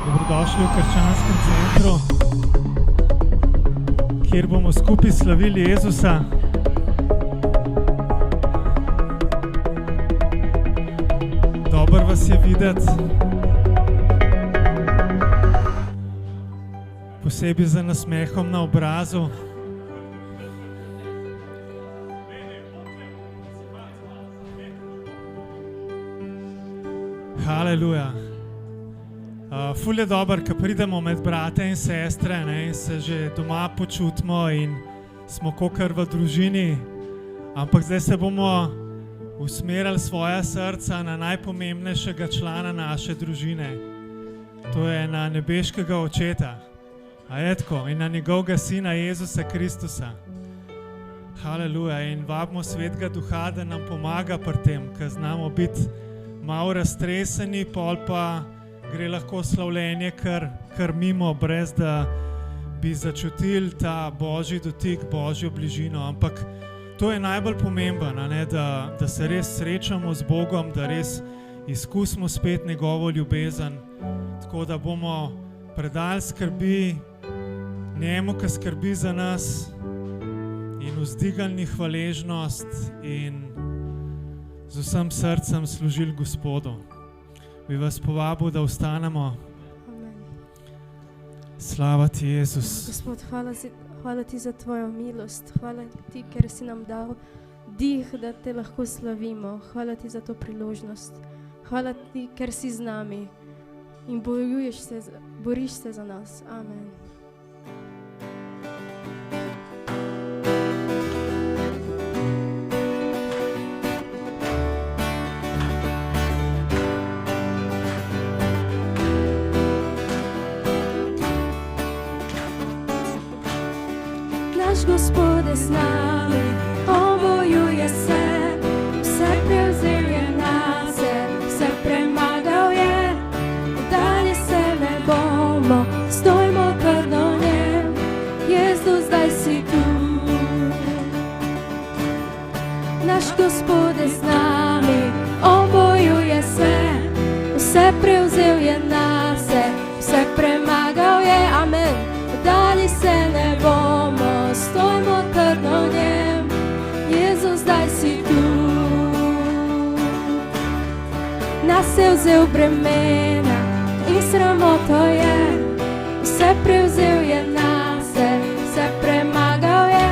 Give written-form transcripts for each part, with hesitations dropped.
Dobrodošli v Krščanskem centru, kjer bomo skupaj slavili Jezusa. Dobro vas je videti. Posebej z nasmehom na obrazu. Haleluja. Ful je dober, ko pridemo med brate in sestre, in se že doma počutimo in smo kakor v družini. Ampak zdaj se bomo usmerili svoja srca na najpomembnejšega člana naše družine. To je na nebeškega očeta. A je tako? In na njegovega sina Jezusa Kristusa. Haleluja. In vabimo Svetega Duha, da nam pomaga pri tem, ker znamo biti malo raztreseni, pol pa gre lahko slavljenje kar mimo, brez da bi začutili ta Božji dotik, Božjo bližino. Ampak to je najbolj pomembno, da se res srečamo z Bogom, da res izkusimo spet njegovo ljubezen, tako da bomo predali skrbi njemu, ki skrbi za nas, in vzdignili hvaležnost in z vsem srcem služili Gospodu. Bi vas povabil, da vstanemo. Amen. Slava ti, Jezus. Gospod, hvala ti za tvojo milost. Hvala ti, ker si nam dal dih, da te lahko slavimo. Hvala ti za to priložnost. Hvala ti, ker si z nami in boriš se za nas. Amen. Gospod je z nami, on bojuje se, vse prevzel je nase, vse premagal je, dalje se ne bomo, stojimo trdno v njem, Jezus, zdaj si tu. Naš Gospod je z nami, on bojuje se, vse prevzel je nase, vse premagal je, amen, dalje se ne bomo, stojimo trdno v njem, Jezus, zdaj si tu. Nas je vzel bremena in sramoto je, vse prevzel je nase, vse premagal je,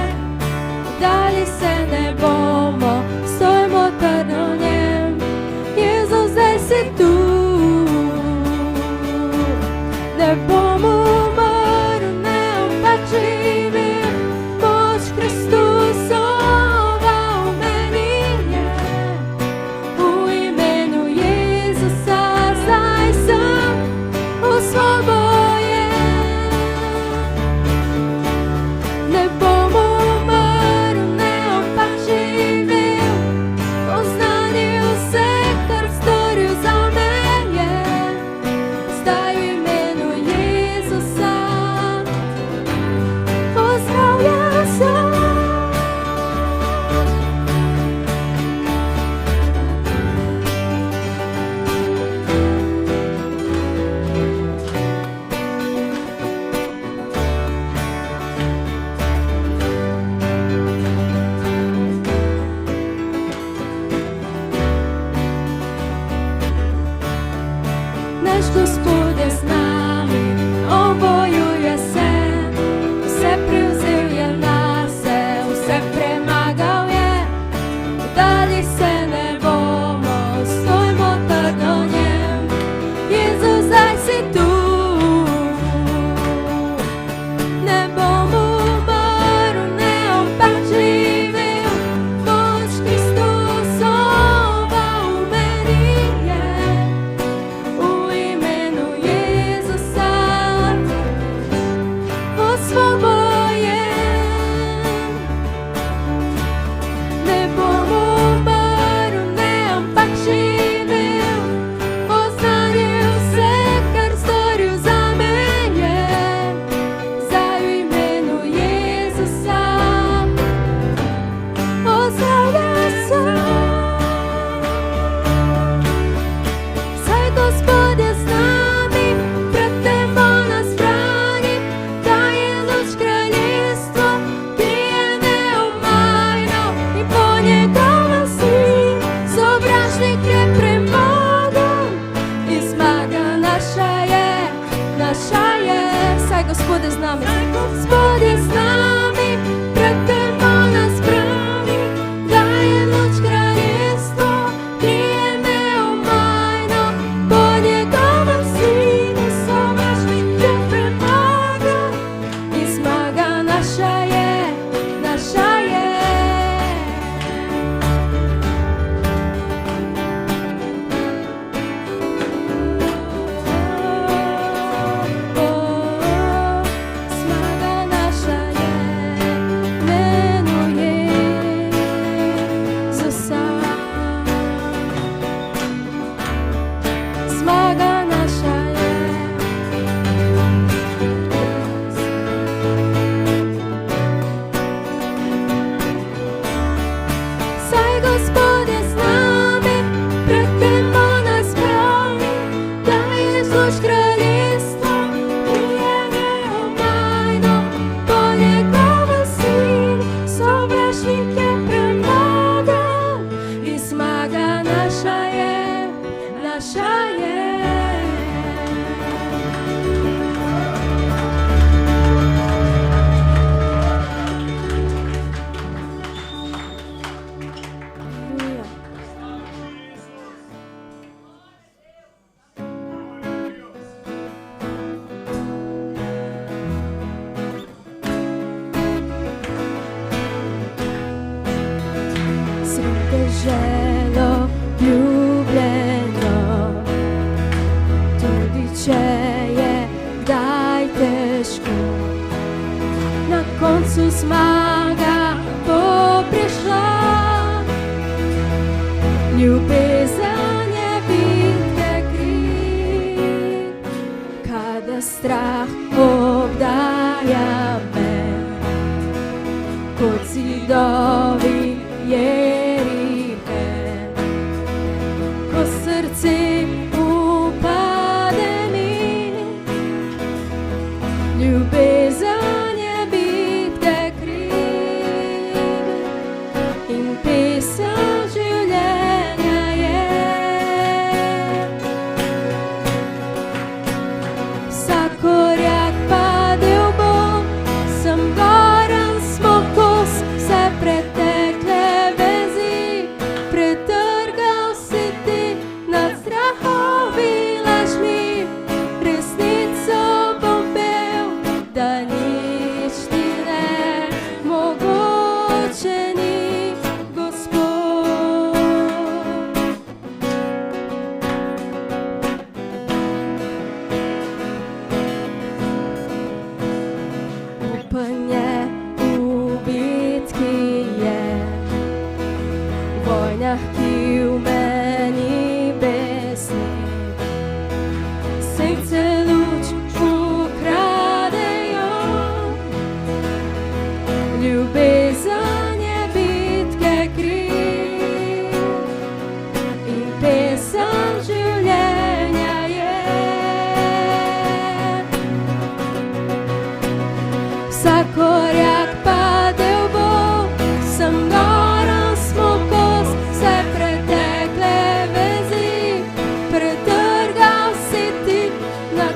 dalje se ne bomo, stojimo trdno v njem, Jezus, zdaj si tu. Ne bomo umrli, ne ampak živim, Gospod je z nami. Gospod je z nami, prekrmo nas brani, daje luč kraljestvo, krije neomajno, po njegovem sinu sovražnike premaga in zmaga naša je, naša je. Zmaga naša je, menu Jezusa. Zmaga naša je. Saj Gospod je z nami, prekrmo nas brani, daje luč kraljestvo, krije neomajno, po njegovem sinu sovražnike premaga in zmaga naša je, naša je. Aleluja. Sem deželo ljubljeno, tudi če je kdaj težko, na koncu zmaga bo prišla. Ljubezen je bitke krik, kada strah obdaja me, kot zidovi Jerihe, ko srce upade mi. Ljubezen je bitke krik in pesem življenja je. Vsak korak padel bom, sem goren, smo kos, vse pretekle vezi, pretrgal si ti nad strahovi lažmi, resnico bom pel, da nič ti ne mogoče ni, Gospod. Upanje v bitki je, v vojnah, ki v meni besni, sence luč ukradejo. Ljubezen je bitke krik in pesem življenja je. Vsak korak padel bo, sem goren, smo kos, vse pretekle vezi, pretrgal si ti nad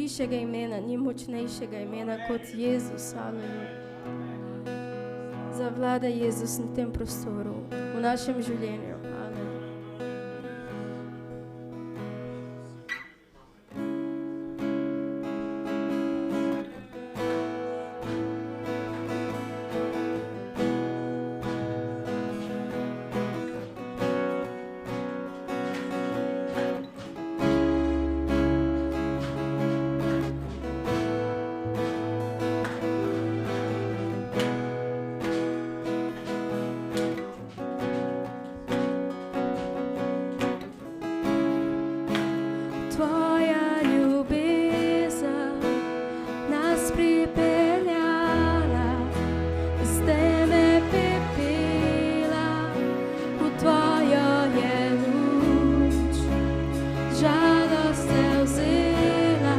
višjega imena, ni močnejšega imena kot Jezus. Aleluja. Zavlada Jezus na tem prostoru, v našem življenju. Amen. Tvoja ljubezen nas pripeljala iz teme pepela, v tvojo je luč. Žalost te vzela,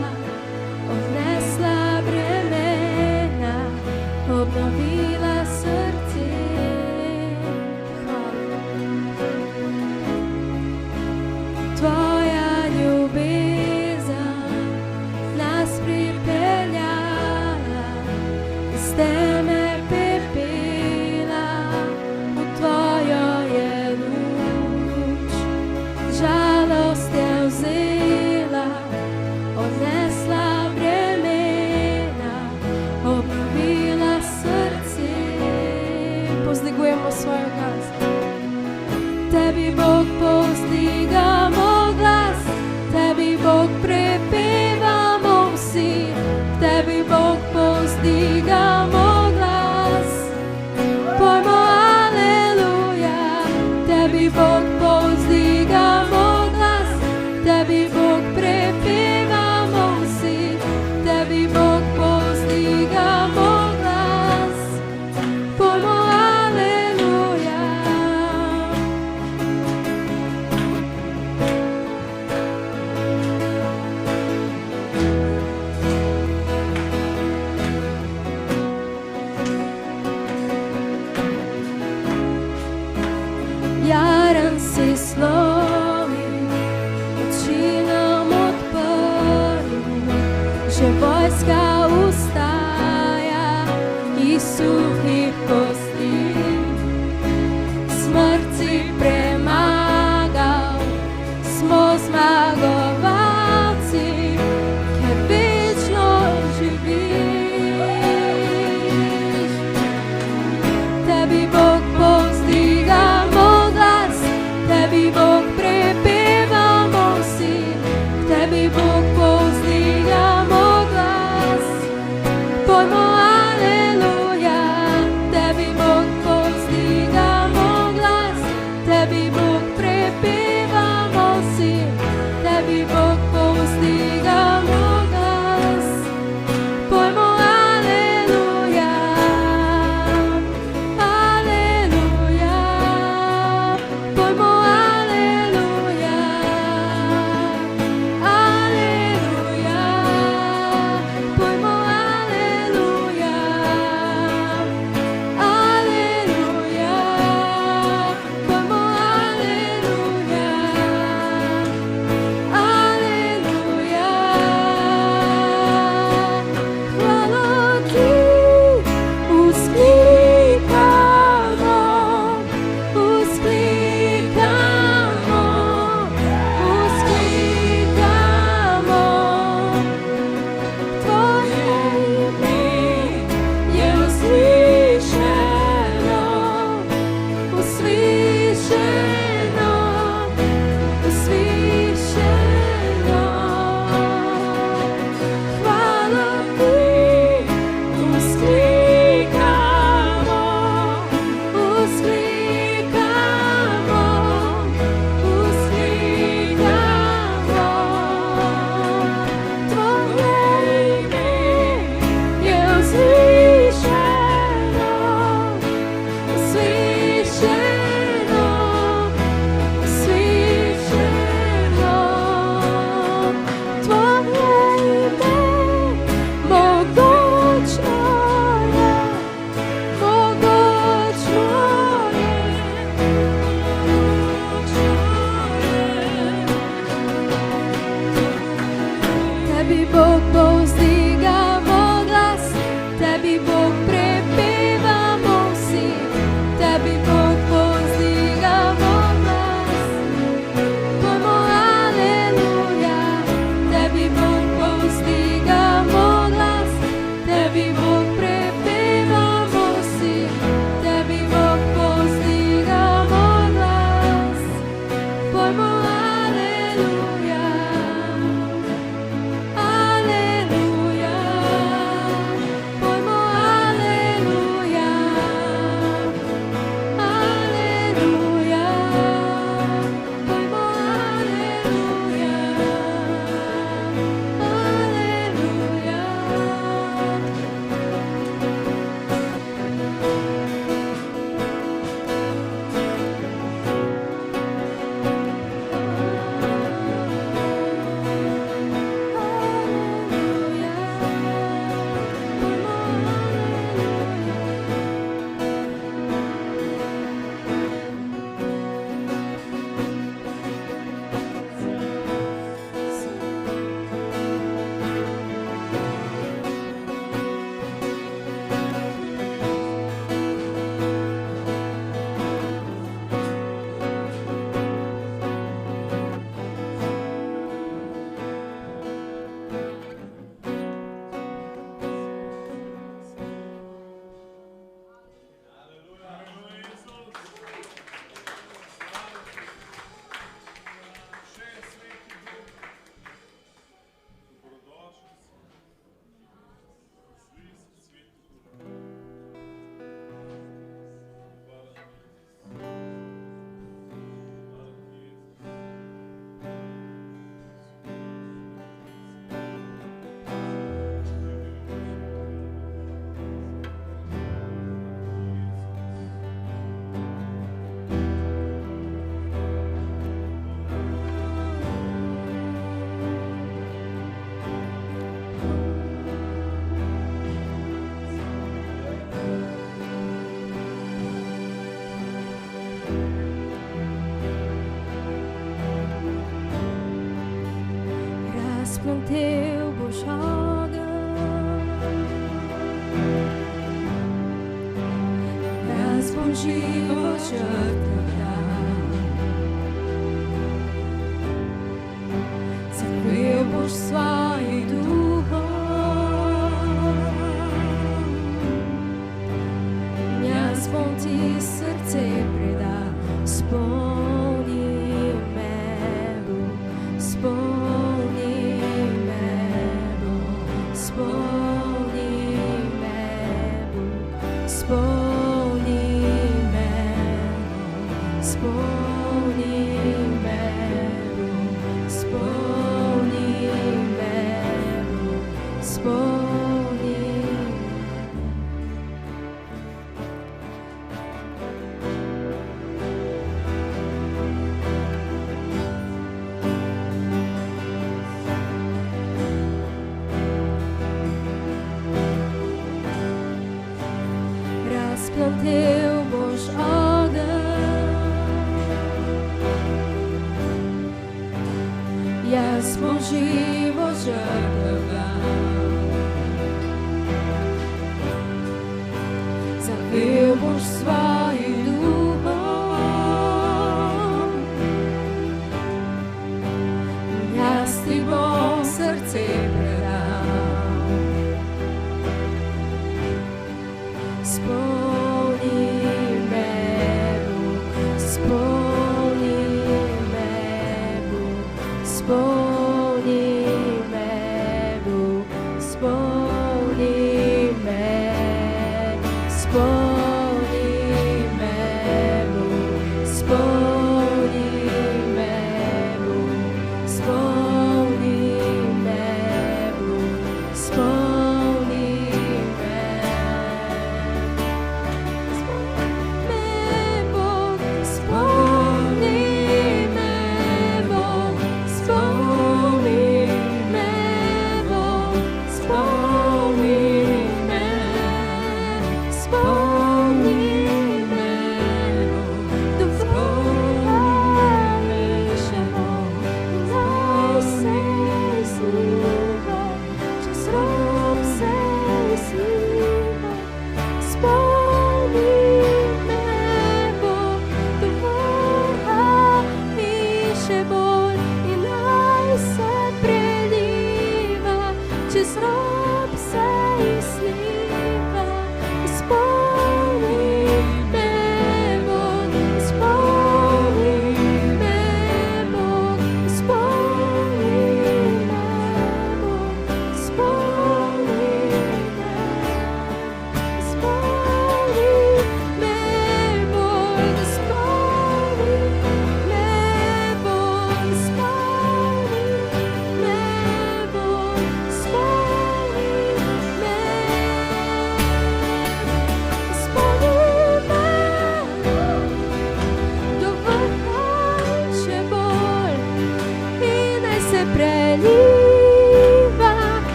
odnesla bremena, obnovila srce. Tvoja ljubezen nas pripeljala iz teme pepela, v tvojo je luč. Žalost je vzela, odnesla bremena, obnovila srce. Povzdigujemo svoj glas. Tebi Bog povzdigamo glas, tebi Bog prepevamo vsi, tebi Bog povzdigamo glas. Pojmo aleluja, tebi Bog povzdigamo glas, tebi Bog prepevamo vsi, tebi Bog povzdigamo glas. Pojmo aleluja. Jaren si slovi, oči nam odprl, že vojska ustaja iz suhih kosti. Smrt si premagal, smo zmagovalci, ker večno živiš. Tebi Bog povzdigamo glas, tebi Bog prepevamo vsi, tebi Bog povzdigamo glas. Pojmo aleluja, tebi Bog povzdigamo glas, tebi Bog prepevamo vsi, tebi Bog povzdigamo glas. Pojmo aleluja, aleluja. Razplantel boš ogenj, razpon živo žrtva, zakril boš svojim duhom, jaz bom ti srce predal, spolni me bo, spolni me bo, spolni me bo, spolni me bo, spolni me bo, spolni me bo, spolni. Razplantel boš ogenj, jaz bom živo žrtva, zavil boš svojim duhom, jaz ti bom srce predal. Spolni me bo, spolni me bo, spolni me bo, spolni me, spolni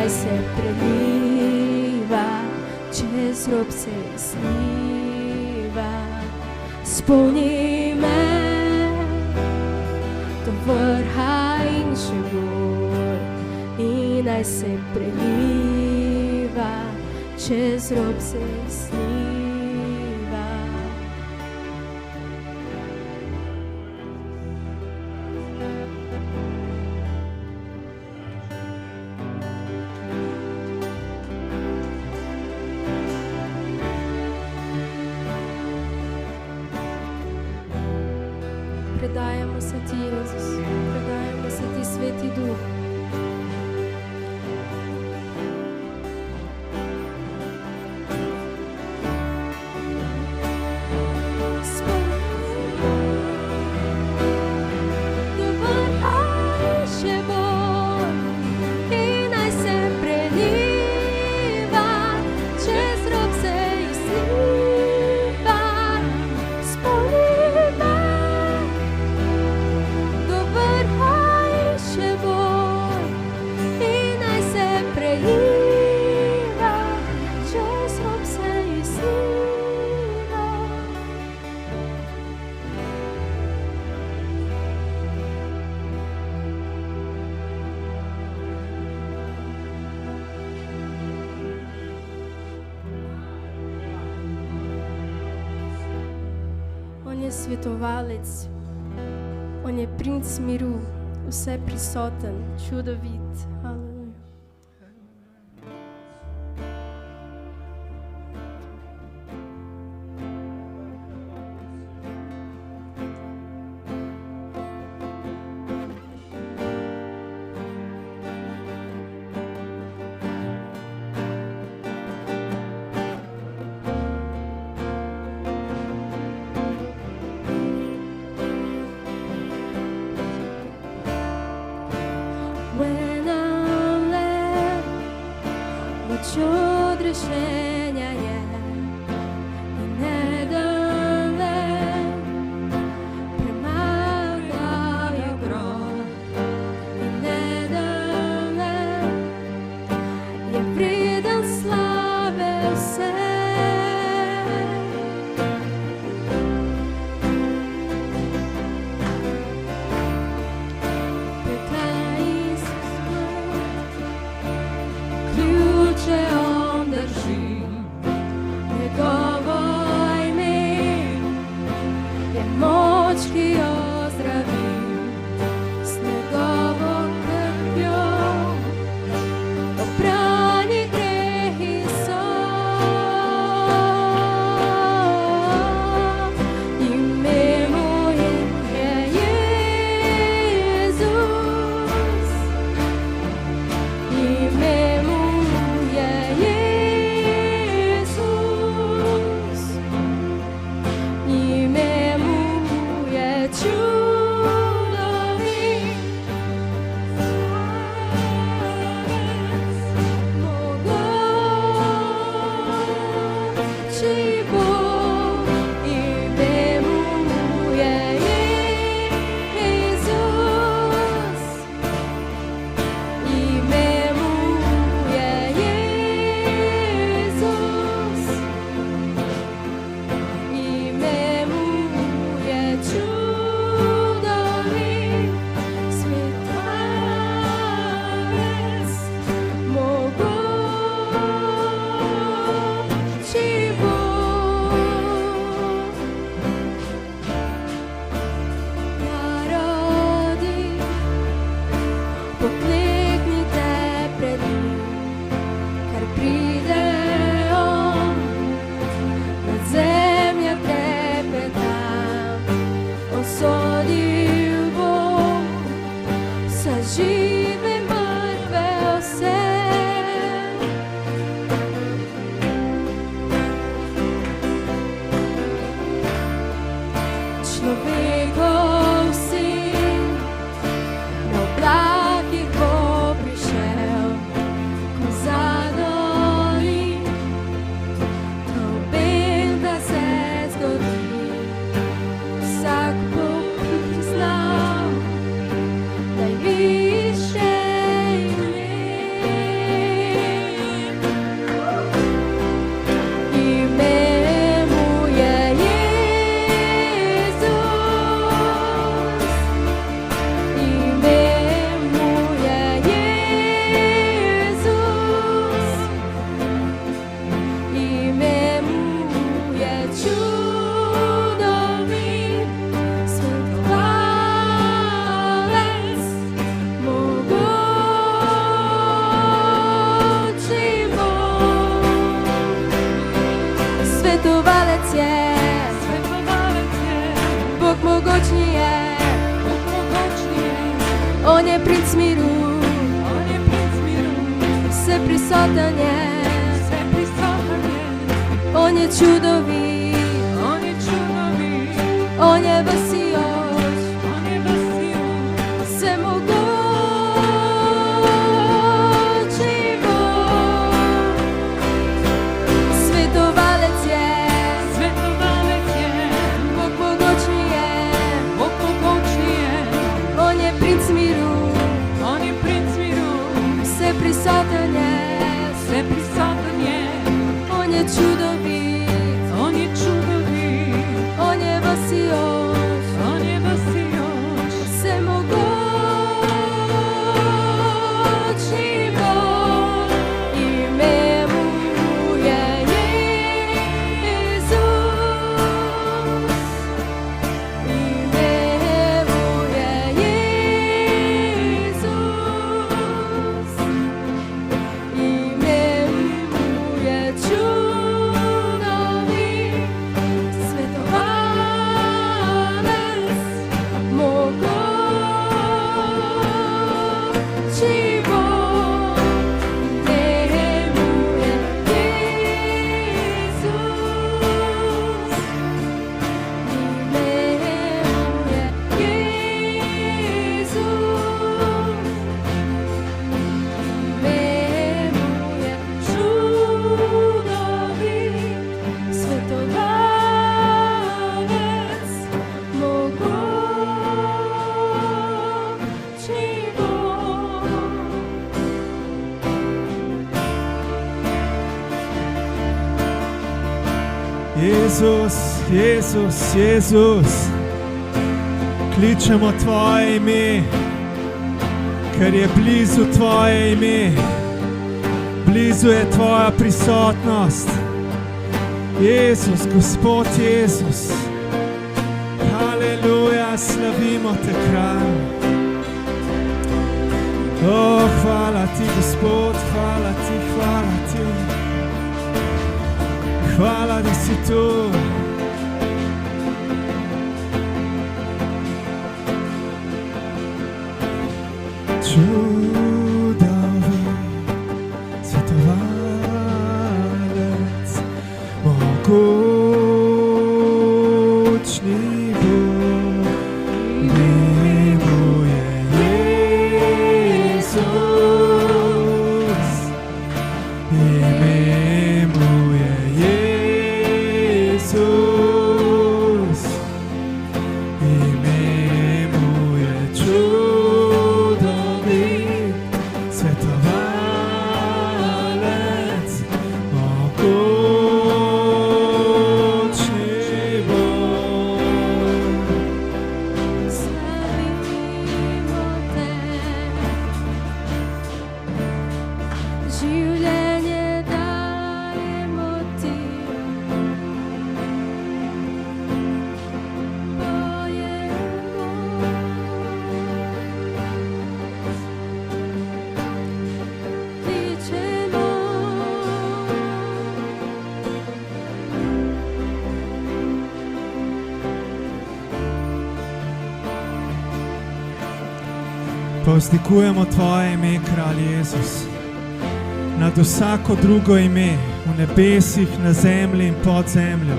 naj se preliva, čez rob se izliva. Spolni me do vrha in še bolj, in naj se preliva, čez rob se izliva. Predajamo se ti, Jezus, predajamo se ti, Sveti Duh. On je svetovalec, on je princ miru, vse prisoten, čudovit. Haleluja. When I'm led, moč odrešenja je in nedalek premagajo grob in nedalek je vreden slave vse. Ključe on drži, njegovo ime je moč, ki jo zdravi, s njegovo krvjo oprani grehi so. Ime mu je Jezus, ime mu je Jezus, ime mu je čudovit, mogoči Bog, ime mu je Jezus, ime mu je Jezus, ime mu je čudovit, svetovalec, mogoči Bog. Narodi, pokleknite pred njim, ker pride on, nad zemlja trepeta, osodil bo vse žive, mrtve, vse. Človekov sin na oblakih bo prišel, ko zadoni trobenta se zgodi. Vsak bo priznal, da je višje prisoten je, on je čudovit, on je vsijoč, vsemogoči Bog. Svetovalec je, Bog mogočni je, on je princ miru, vseprisoten je, on je čudovit, on je vsijoč, vsemogočni Bog. Ime mu je Jezus, ime mu je Jezus, ime mu je čudovit, svetovalec, mogoči Bog. Ime mu je Jezus, ime mu je Jezus, ime mu je čudovit, svetovalec, mogoči Bog. Jezus, Jezus, Jezus, kličemo Tvoje ime, ker je blizu Tvoje ime, blizu je Tvoja prisotnost. Jezus, Gospod Jezus, haleluja, slavimo Te, Kralj. O, hvala Ti, Gospod, hvala Ti, hvala Ti. Hvala, da si tu. Čudovit, svetovalec, mogočni Bog. Ime mu je Jezus, ime mu je Jezus, ime mu je čudovit, svetovalec, mogočni Bog. Slavimo te, življenje dajemo ti, pojemo, kličemo. Povzdikujemo Tvoje ime, Kralj Jezus, nad vsako drugo ime, v nebesih, na zemlji in pod zemljo.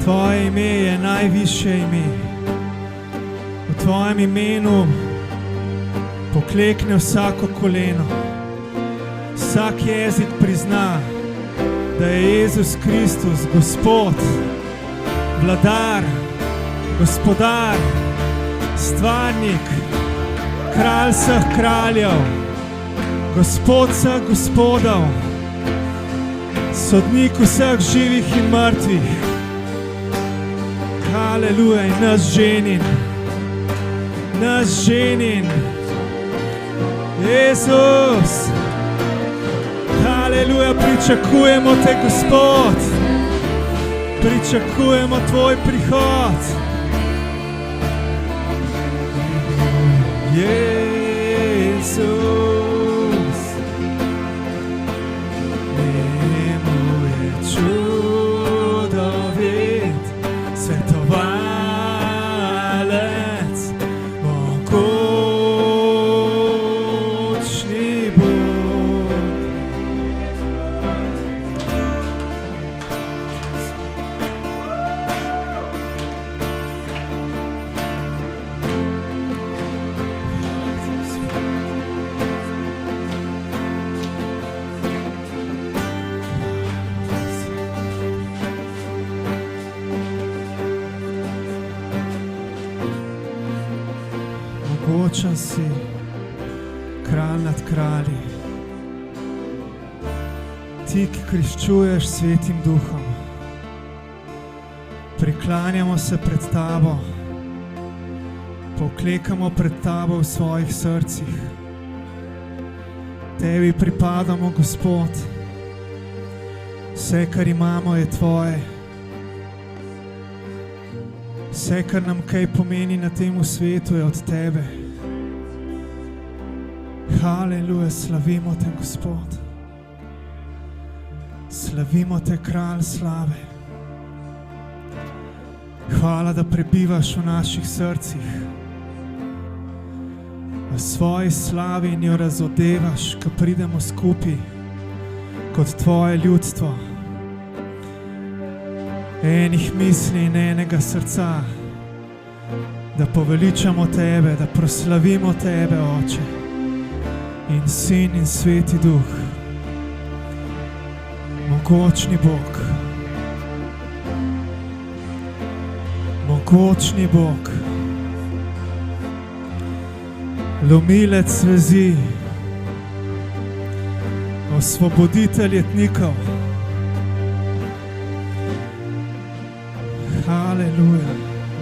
Tvoje ime je najvišje ime. V Tvojem imenu poklekne vsako koleno. Vsak jezik prizna, da je Jezus Kristus Gospod, vladar, gospodar, stvarnik, kralj vseh kraljev, Gospod vseh gospodov, sodnik vseh živih in mrtvih. Haleluja, in nas ženin, Jezus. Haleluja, pričakujemo Te, Gospod, pričakujemo Tvoj prihod. Jezus, ime mu je čudovit, svetovalec, mogočni Bog. mogočen si, kralj nad kralji. Ti, ki kriščuješ Svetim Duhom. Priklanjamo se pred Tabo, poklekamo pred Tabo v svojih srcih. Tebi pripadamo, Gospod. Vse, kar imamo, je Tvoje. Vse, kar nam kaj pomeni na tem svetu, je od Tebe. Haleluja, slavimo Te, Gospod. Slavimo Te, Kralj slave. Hvala, da prebivaš v naših srcih. V svoji slavi in jo razodevaš, ko pridemo skupaj kot Tvoje ljudstvo. Enih misli in enega srca, da poveličamo Tebe, da proslavimo Tebe, Oče, in Sin in Sveti Duh. Mogočni Bog. Mogočni Bog. Lomilec vezi. Osvoboditelj jetnikov. Haleluja.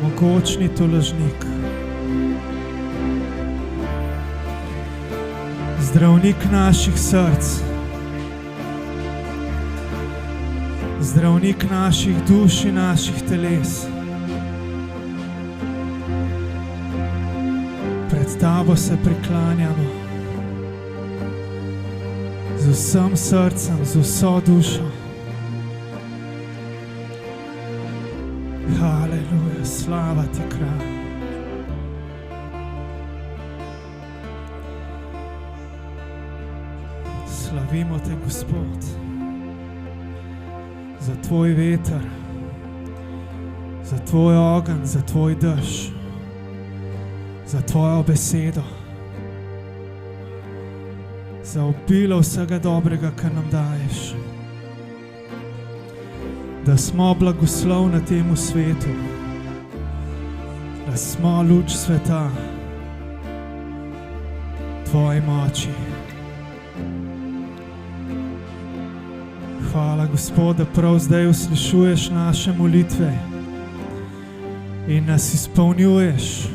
Mogočni tolažnik. Zdravnik naših src. Zdravnik naših duš in naših teles. Pred Tabo se priklanjamo. Z vsem srcem, z vso dušo. Haleluja, slava Ti, Kralj. Slavimo Te, Gospod, za Tvoj veter, za Tvoj ogenj, za Tvoj dež, za Tvojo besedo, za obilo vsega dobrega, kar nam daješ. Da smo blagoslov na tem svetu, da smo luč sveta Tvoji moči. Hvala, Gospod, da prav zdaj uslišuješ naše molitve in nas izpolnjuješ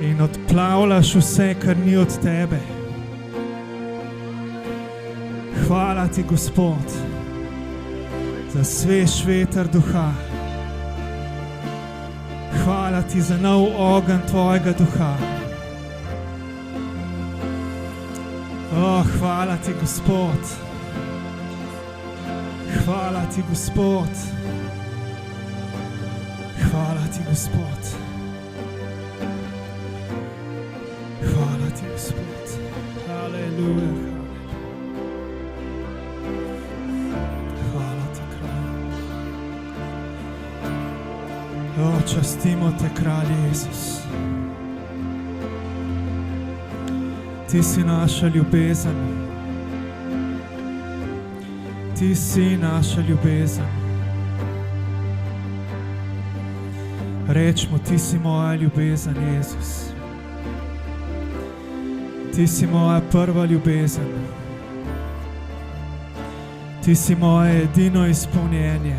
in odplavljaš vse, kar ni od Tebe. Hvala Ti, Gospod, za svež veter duha. Hvala Ti za nov ogenj Tvojega duha. Hvala Ti, Gospod. Hvala Ti, Gospod. Hvala Ti, Gospod. Hvala Ti, Gospod. Haleluja. Hvala Ti, Kralj. Častimo Te, Kralj Jezus. Ti si naša ljubezen. Ti si naša ljubezen. Rečmo, Ti si moja ljubezen, Jezus. Ti si moja prva ljubezen. Ti si moje edino izpolnjenje.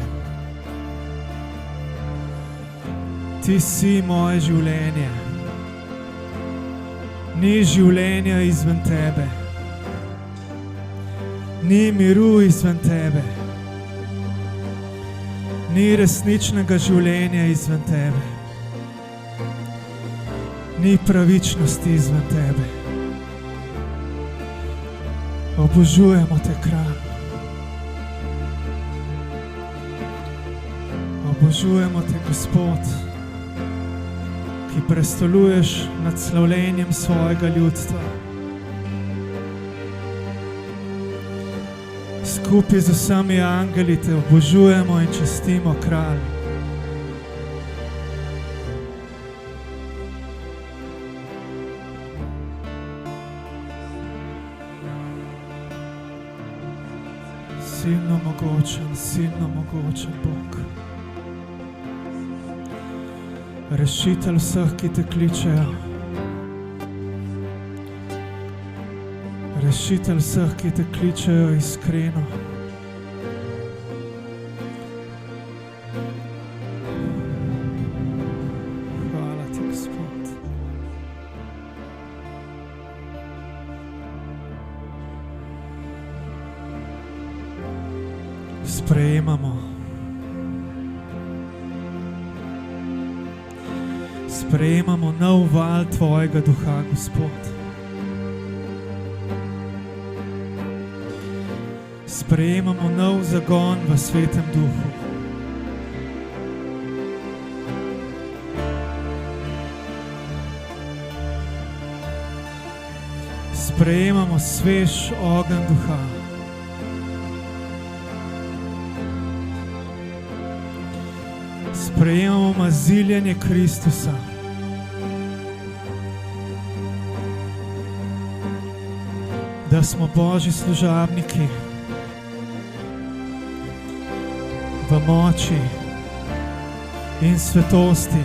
Ti si moje življenje. Ni življenja izven Tebe. Ni miru izven Tebe. Ni resničnega življenja izven Tebe. Ni pravičnosti izven Tebe. Obožujemo Te, Kralj. Obožujemo Te, Gospod, ki prestoluješ nad slavljenjem svojega ljudstva. Skupaj z vsemi angeli Te obožujemo in častimo, Kralj. Silno mogočen Bog. Rešitelj vseh, ki te kličejo. Rešitelj vseh, ki te kličejo iskreno. Hvala ti, Gospod. Sprejemamo. Sprejemamo nov val tvojega duha, Gospod. Sprejemamo nov zagon v Svetem duhu. Sprejemamo svež ogenj duha. Sprejemamo maziljenje Kristusa. Da smo Božji služabniki v moči in svetosti.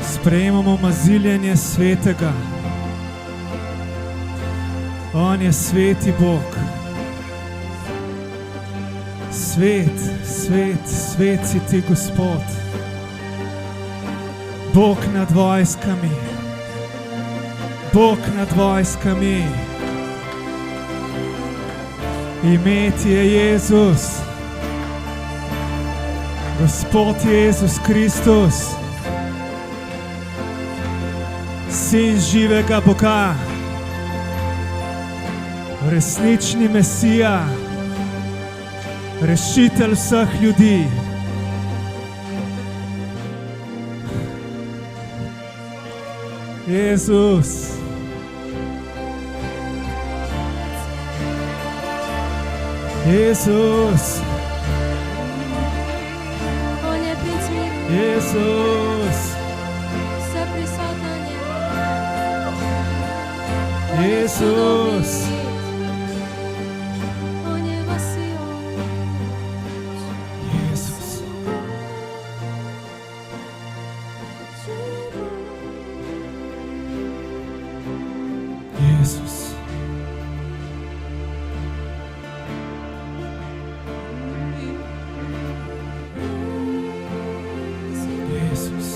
Sprejemamo maziljenje Svetega. On je sveti Bog. Svet, svet, svet si ti, Gospod. Bog nad vojskami. Bog nad vojskami. Ime ti je Jezus. Gospod Jezus Kristus. Sin živega Boga. Resnični Mesija. Rešitelj vseh ljudi. Jezus. Jezus. On je princ miru. Jezus. Vse prisoten je. Jezus. On je vasijo. Jezus. Jezus. Jezus.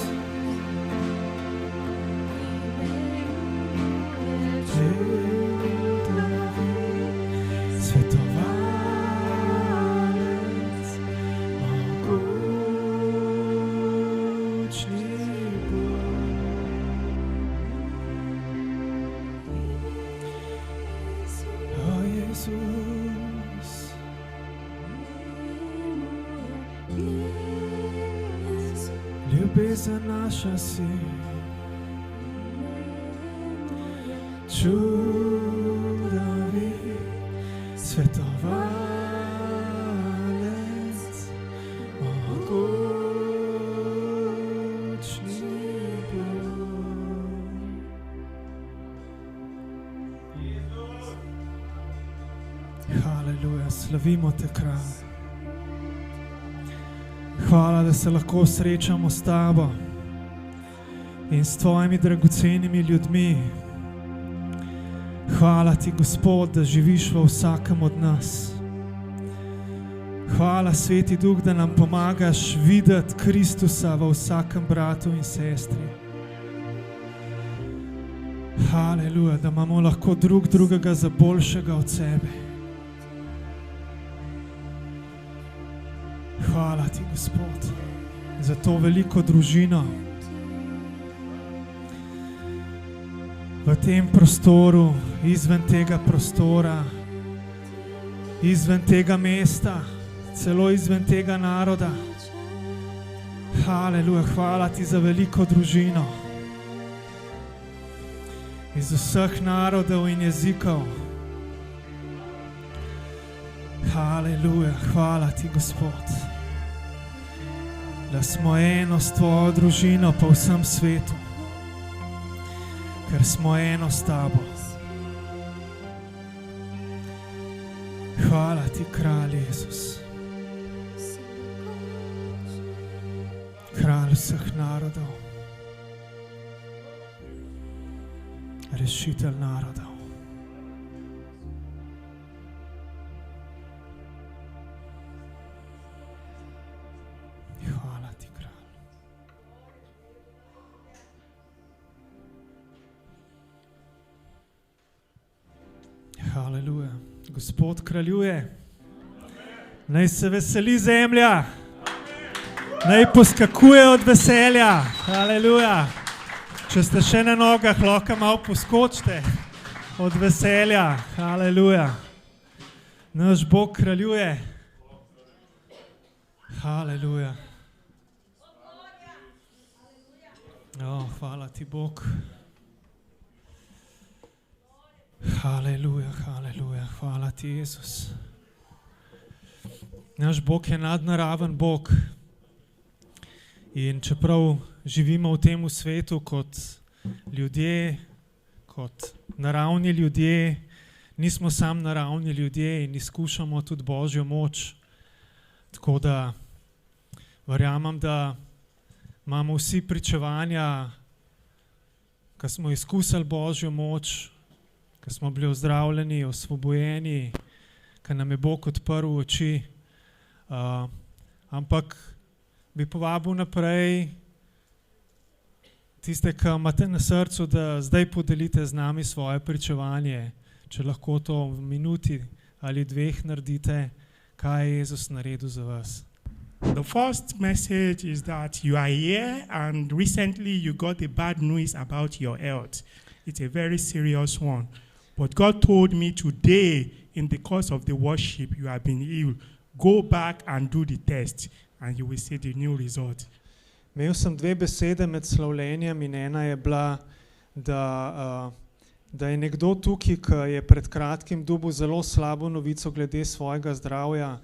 Svetovalec, mogočni Bog. O Jezus. Ljubezen naša si, čudovit, svetovalec, mogočni Bog. Haleluja, slavimo te, Kralj. Hvala, da se lahko srečamo s tabo in s tvojimi dragocenimi ljudmi. Hvala ti, Gospod, da živiš v vsakem od nas. Hvala, Sveti Duh, da nam pomagaš videti Kristusa v vsakem bratu in sestri. Haleluja, da imamo lahko drug drugega za boljšega od sebe. Hvala ti, Gospod, za to veliko družino v tem prostoru, izven tega prostora, izven tega mesta, celo izven tega naroda. Haleluja, hvala ti za veliko družino iz vseh narodov in jezikov. Haleluja, hvala ti, Gospod, da smo eno s tvojo družino po vsem svetu, ker smo eno s tabo. Hvala ti, Kralj Jezus. Kralj vseh narodov, rešitelj narodov. Hvala ti, kralj. Haleluja. Gospod kraljuje. Naj se veseli zemlja. Naj poskakuje od veselja. Haleluja. Če ste še na nogah, lahko malo poskočite od veselja. Haleluja. Naš Bog kraljuje. Haleluja. Hvala ti, Bog. Haleluja, haleluja. Hvala ti, Jezus. Naš Bog je nadnaraven Bog. In čeprav živimo v tem svetu kot ljudje, kot naravni ljudje, nismo sam naravni ljudje in izkušamo tudi Božjo moč. Tako da verjamem, da imamo vsi pričevanja, ko smo izkusili Božjo moč, ko smo bili ozdravljeni, osvobojeni, ko nam je Bog odprl oči. Ampak bi povabil naprej tiste, ki imate na srcu, da zdaj podelite z nami svoje pričevanje, če lahko to v minuti ali dveh naredite, kaj je Jezus naredil za vas. The first message is that you are here and recently you got a bad news about your health. It's a very serious one. But God told me today, in the course of the worship, you have been healed. Go back and do the test and you will see the new result. Imel sem dve besede med slavljenjem in ena je bila, da je nekdo tukaj, ki je pred kratkim dobil zelo slabo novico glede svojega zdravja,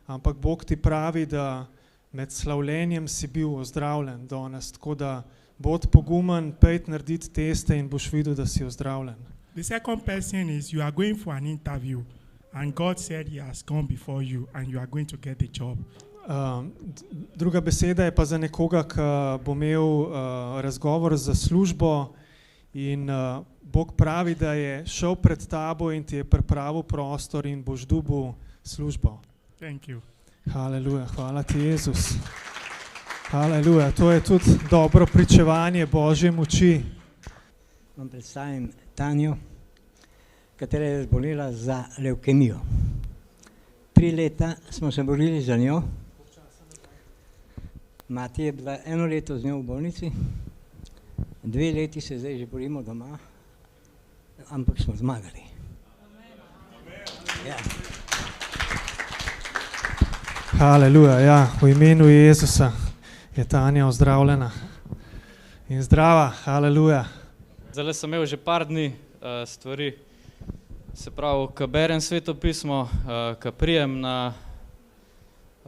ampak Bog ti pravi, da med slavljenjem si bil ozdravljen danes, tako da bod pogumen, pejt narediti teste in boš videl, da si ozdravljen. The second person is you are going for an interview and God said he has gone before you and you are going to get the job. Druga beseda je pa za nekoga, ki bo imel razgovor za službo in Bog pravi, da je šel pred tabo in ti je pripravil prostor in boš dobil službo. Thank you. Haleluja, hvala ti, Jezus. Haleluja, to je tudi dobro pričevanje Božje moči. Vam predstavim Tanjo, katera je zbolela za levkemijo. 3 leta smo se borili za njo. Mati je bila 1 leto z njo v bolnici, 2 leti se zdaj že borimo doma, ampak smo zmagali. Ja. Haleluja, ja, v imenu Jezusa je Tanja ozdravljena in zdrava, haleluja. Zdaj sem imel že par dni stvari, se pravi, ko berem Sveto pismo, ko prijem na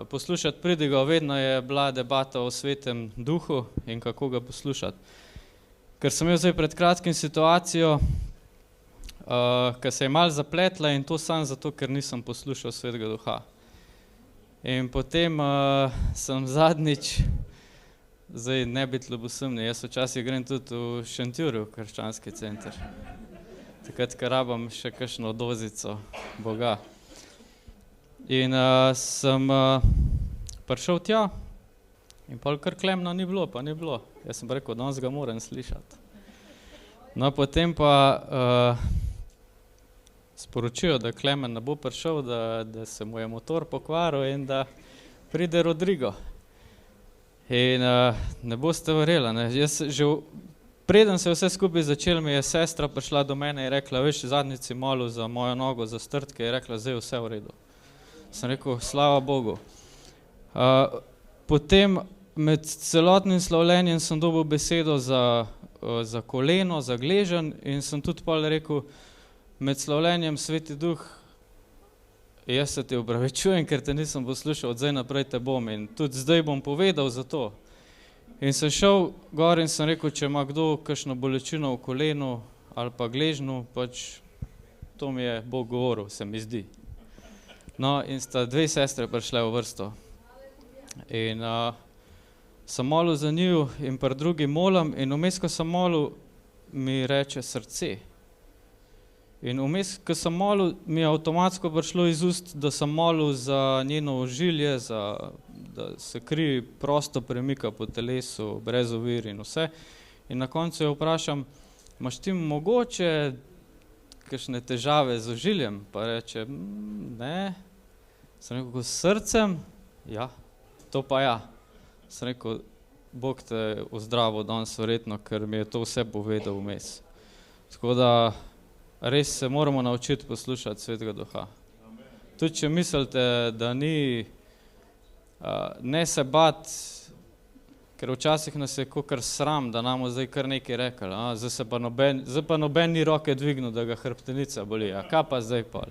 poslušati pridigo, vedno je bila debata o Svetem duhu in kako ga poslušati. Ker sem imel zdaj pred kratkim situacijo, ko se je malo zapletla in to sam zato, ker nisem poslušal Svetega duha. In potem sem zadnjič, zdaj ne biti ljubosumni, jaz včasih grem tudi v Šentjurju, krščanski center. Takrat, ker rabam še kakšno dozico Boga. In sem prišel tja in pol kar Klemna ni bilo, pa ni bilo. Jaz sem rekel, danes ga moram slišati. No, potem pa sporočijo, da Klemen ne bo prišel, da se mu je motor pokvaril in da pride Rodrigo. In ne boste verjeli, ne. Jaz že preden se je vse skupaj začelo, mi je sestra prišla do mene in rekla, veš, zadnjič si molil za mojo nogo, za strtke, in rekla, zdaj vse v redu. Sem rekel, slava Bogu. Potem med celotnim slavljenjem sem dobil besedo za koleno, za gleženj in sem tudi pol rekel, med slavljenjem Sveti duh, jaz se ti opravičujem, ker te nisem poslušal, od zdaj naprej te bom in tudi zdaj bom povedal za to. In sem šel gor in sem rekel, če ima kdo kakšno bolečino v kolenu ali pa gležnju, pač to mi je Bog govoril, se mi zdi. No, in sta 2 sestre prišle v vrsto. In sem molil za njiju in pri drugi molim in vmes, ko sem molil, mi reče srce. In vmes, ko sem molil, mi je avtomatsko prišlo iz ust, da sem molil za njeno ožilje, da se kri prosto premika po telesu, brez ovir in vse. In na koncu jo vprašam, imaš ti mogoče kakšne težave z ožiljem? Pa reče, ne. Sem rekel, s srcem? Ja, to pa ja. Sem rekel, Bog te ozdravil danes verjetno, ker mi je to vse povedal vmes. Tako da res se moramo naučiti poslušati Svetega Duha. Tudi če mislite, da ni, ne se bat, ker včasih nas je kakor sram, da nam zdaj kar nekaj rekli, zdaj pa noben ni roke dvignil, da ga hrbtenica boli, a kaj pa zdaj pol?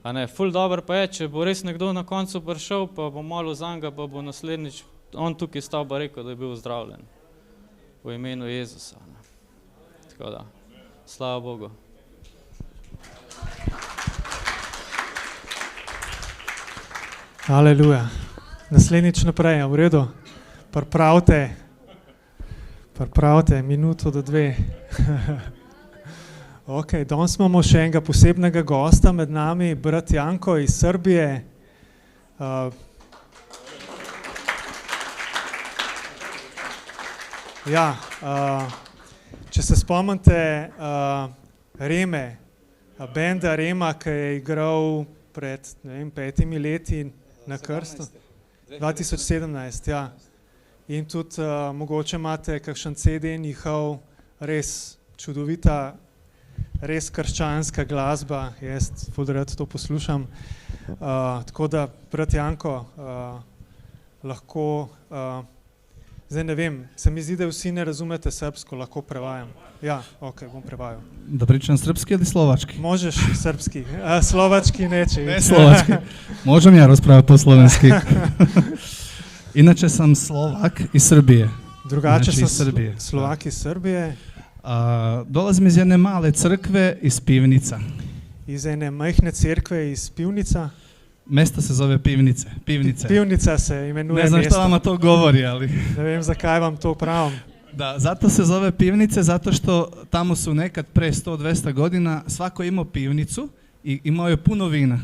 A ne, ful dobro pa je, če bo res nekdo na koncu prišel, pa bo molil zanj, pa bo naslednjič on tukaj stal pa rekel, da je bil zdravljen. V imenu Jezusa. Tako da, slava Bogu. Aleluja. Naslednjič naprej, v redu? Pripravite minuto do 2. Ok, danes imamo še enega posebnega gosta med nami, brat Janko iz Srbije. Če se spomnite Reme, benda Rema, ki je igral pred 5 leti na krstu. 2017, ja. In tudi mogoče imate kakšen CD njihov, res čudovita, res krščanska glasba, jaz ful rad to poslušam. Tako da, brat Janko, lahko, zdaj ne vem, se mi zdi, da vsi ne razumete srpsko, lahko prevajam. Ja, ok, bom prevajal. Da pričam srpski ili slovački? Možeš srpski, slovački neće. Ne slovački, možem ja raspraviti po slovenski. Inače sam Slovak iz Srbije. Drugače znači, sam Srbije. Slovak iz Srbije. Dolazim iz jedne male crkve iz Pivnica. Iz ene majhne cerkve iz Pivnica. Mesto se zove Pivnice. Pivnica se imenuje ne znam mesto. što vama to govori, ali... Ne vem zakaj vam to pravim. Da, zato se zove Pivnice, zato što tamo su nekad pre 100-200 godina svako imao pivnicu i imao je puno vina.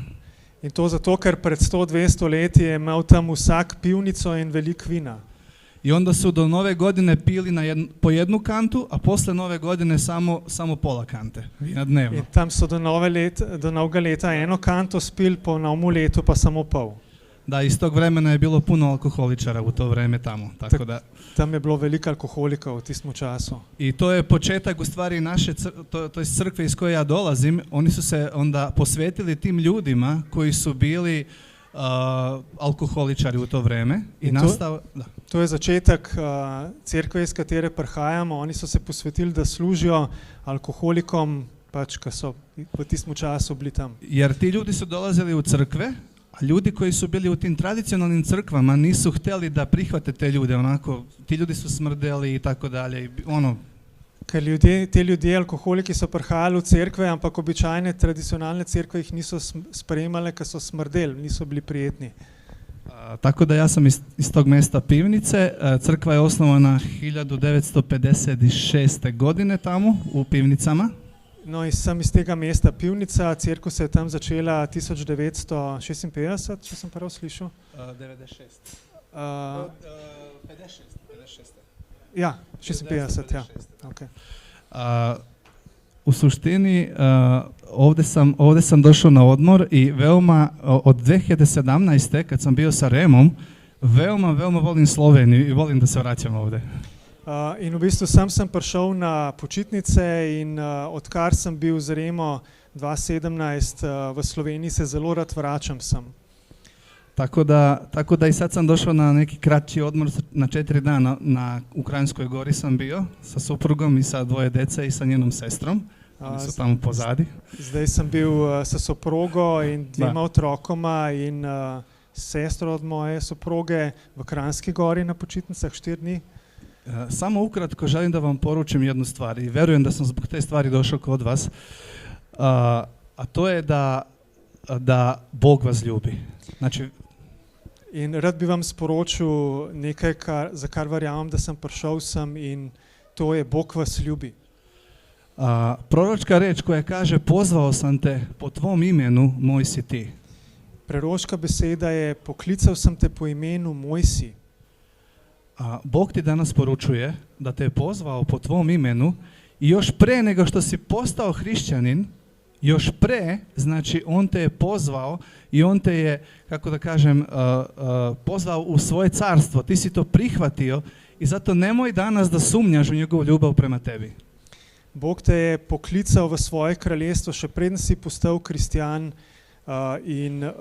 In to zato, ker pred 100-200 leti je imel tam vsak pivnico in veliko vina. I onda su do nove godine pili po jednu kantu, a posle nove godine samo pola kante vina dnevno. In tam so do novega leta eno kanto spili, po novemu letu pa samo pol. Da, iz tog vremena je bilo puno alkoholičara u to vreme tamo, tako da... Tam je bilo veliko alkoholika v tistem času. I to je početak u stvari naše, to je crkve iz koje ja dolazim, oni su se onda posvetili tim ljudima koji su bili alkoholičari u to vreme. To je začetek cerkve, iz katere prihajamo, oni so se posvetili, da služijo alkoholikom, pač, ki so v tistem času bili tam. Jer ti ljudi su dolazili u crkve, a ljudi koji su bili u tim tradicionalnim crkvama nisu htjeli da prihvate te ljude, onako, ti ljudi su smrdeli i tako dalje, ono. Ker te ljudje, alkoholiki, so prihajali v cerkve, ampak običajne tradicionalne cerkve jih niso sprejemale, ker so smrdeli, niso bili prijetni. Tako da ja sam iz tog mesta Pivnice, crkva je osnovana 1956. godine tamo u Pivnicama. No, sem iz tega mesta Pivnica, cerkev se je tam začela 1956, če sem prav slišal. 96. 56. Ja, 56, ja. Okay. U suštini, ovdje sam došao na odmor i veoma, od 2017. kad sam bio sa Remom, veoma volim Sloveniju i volim da se vraćam ovdje. In v bistvu sam sem prišel na počitnice in odkar sem bil z Remo 2017 v Sloveniji, se zelo rad vračam sem. Tako da i sad sam došao na neki kraći odmor na 4 dana na Ukrajinskoj gori sam bio sa suprugom i sa 2 dece i sa njenom sestrom. Oni su tamo pozadi. Zdaj sem bil sa soprogo in 2 otrokoma in sestro od moje soproge v Kranjski gori na počitnicah 4 dni. Samo ukratko želim da vam poručim jednu stvar i verujem da sam zbog te stvari došao kod vas, a to je da Bog vas ljubi. Znači, In rad bi vam sporočil nekaj, za kar verjamem, da sem prišel sem, in to je: Bog vas ljubi. Proročka reč koja kaže pozvao sam te po tvom imenu, moj si ti. Proroška beseda je: poklical sem te po imenu, moj si. Bog ti danas poručuje da te je pozvao po tvom imenu i još pre nego što si postao hrišćanin, još pre, znači on te je pozvao i on te je, kako da kažem, pozvao u svoje carstvo. Ti si to prihvatio i zato nemoj danas da sumnjaš u njegovu ljubav prema tebi. Bog te je poklical v svoje kraljestvo, še preden si postal kristjan, in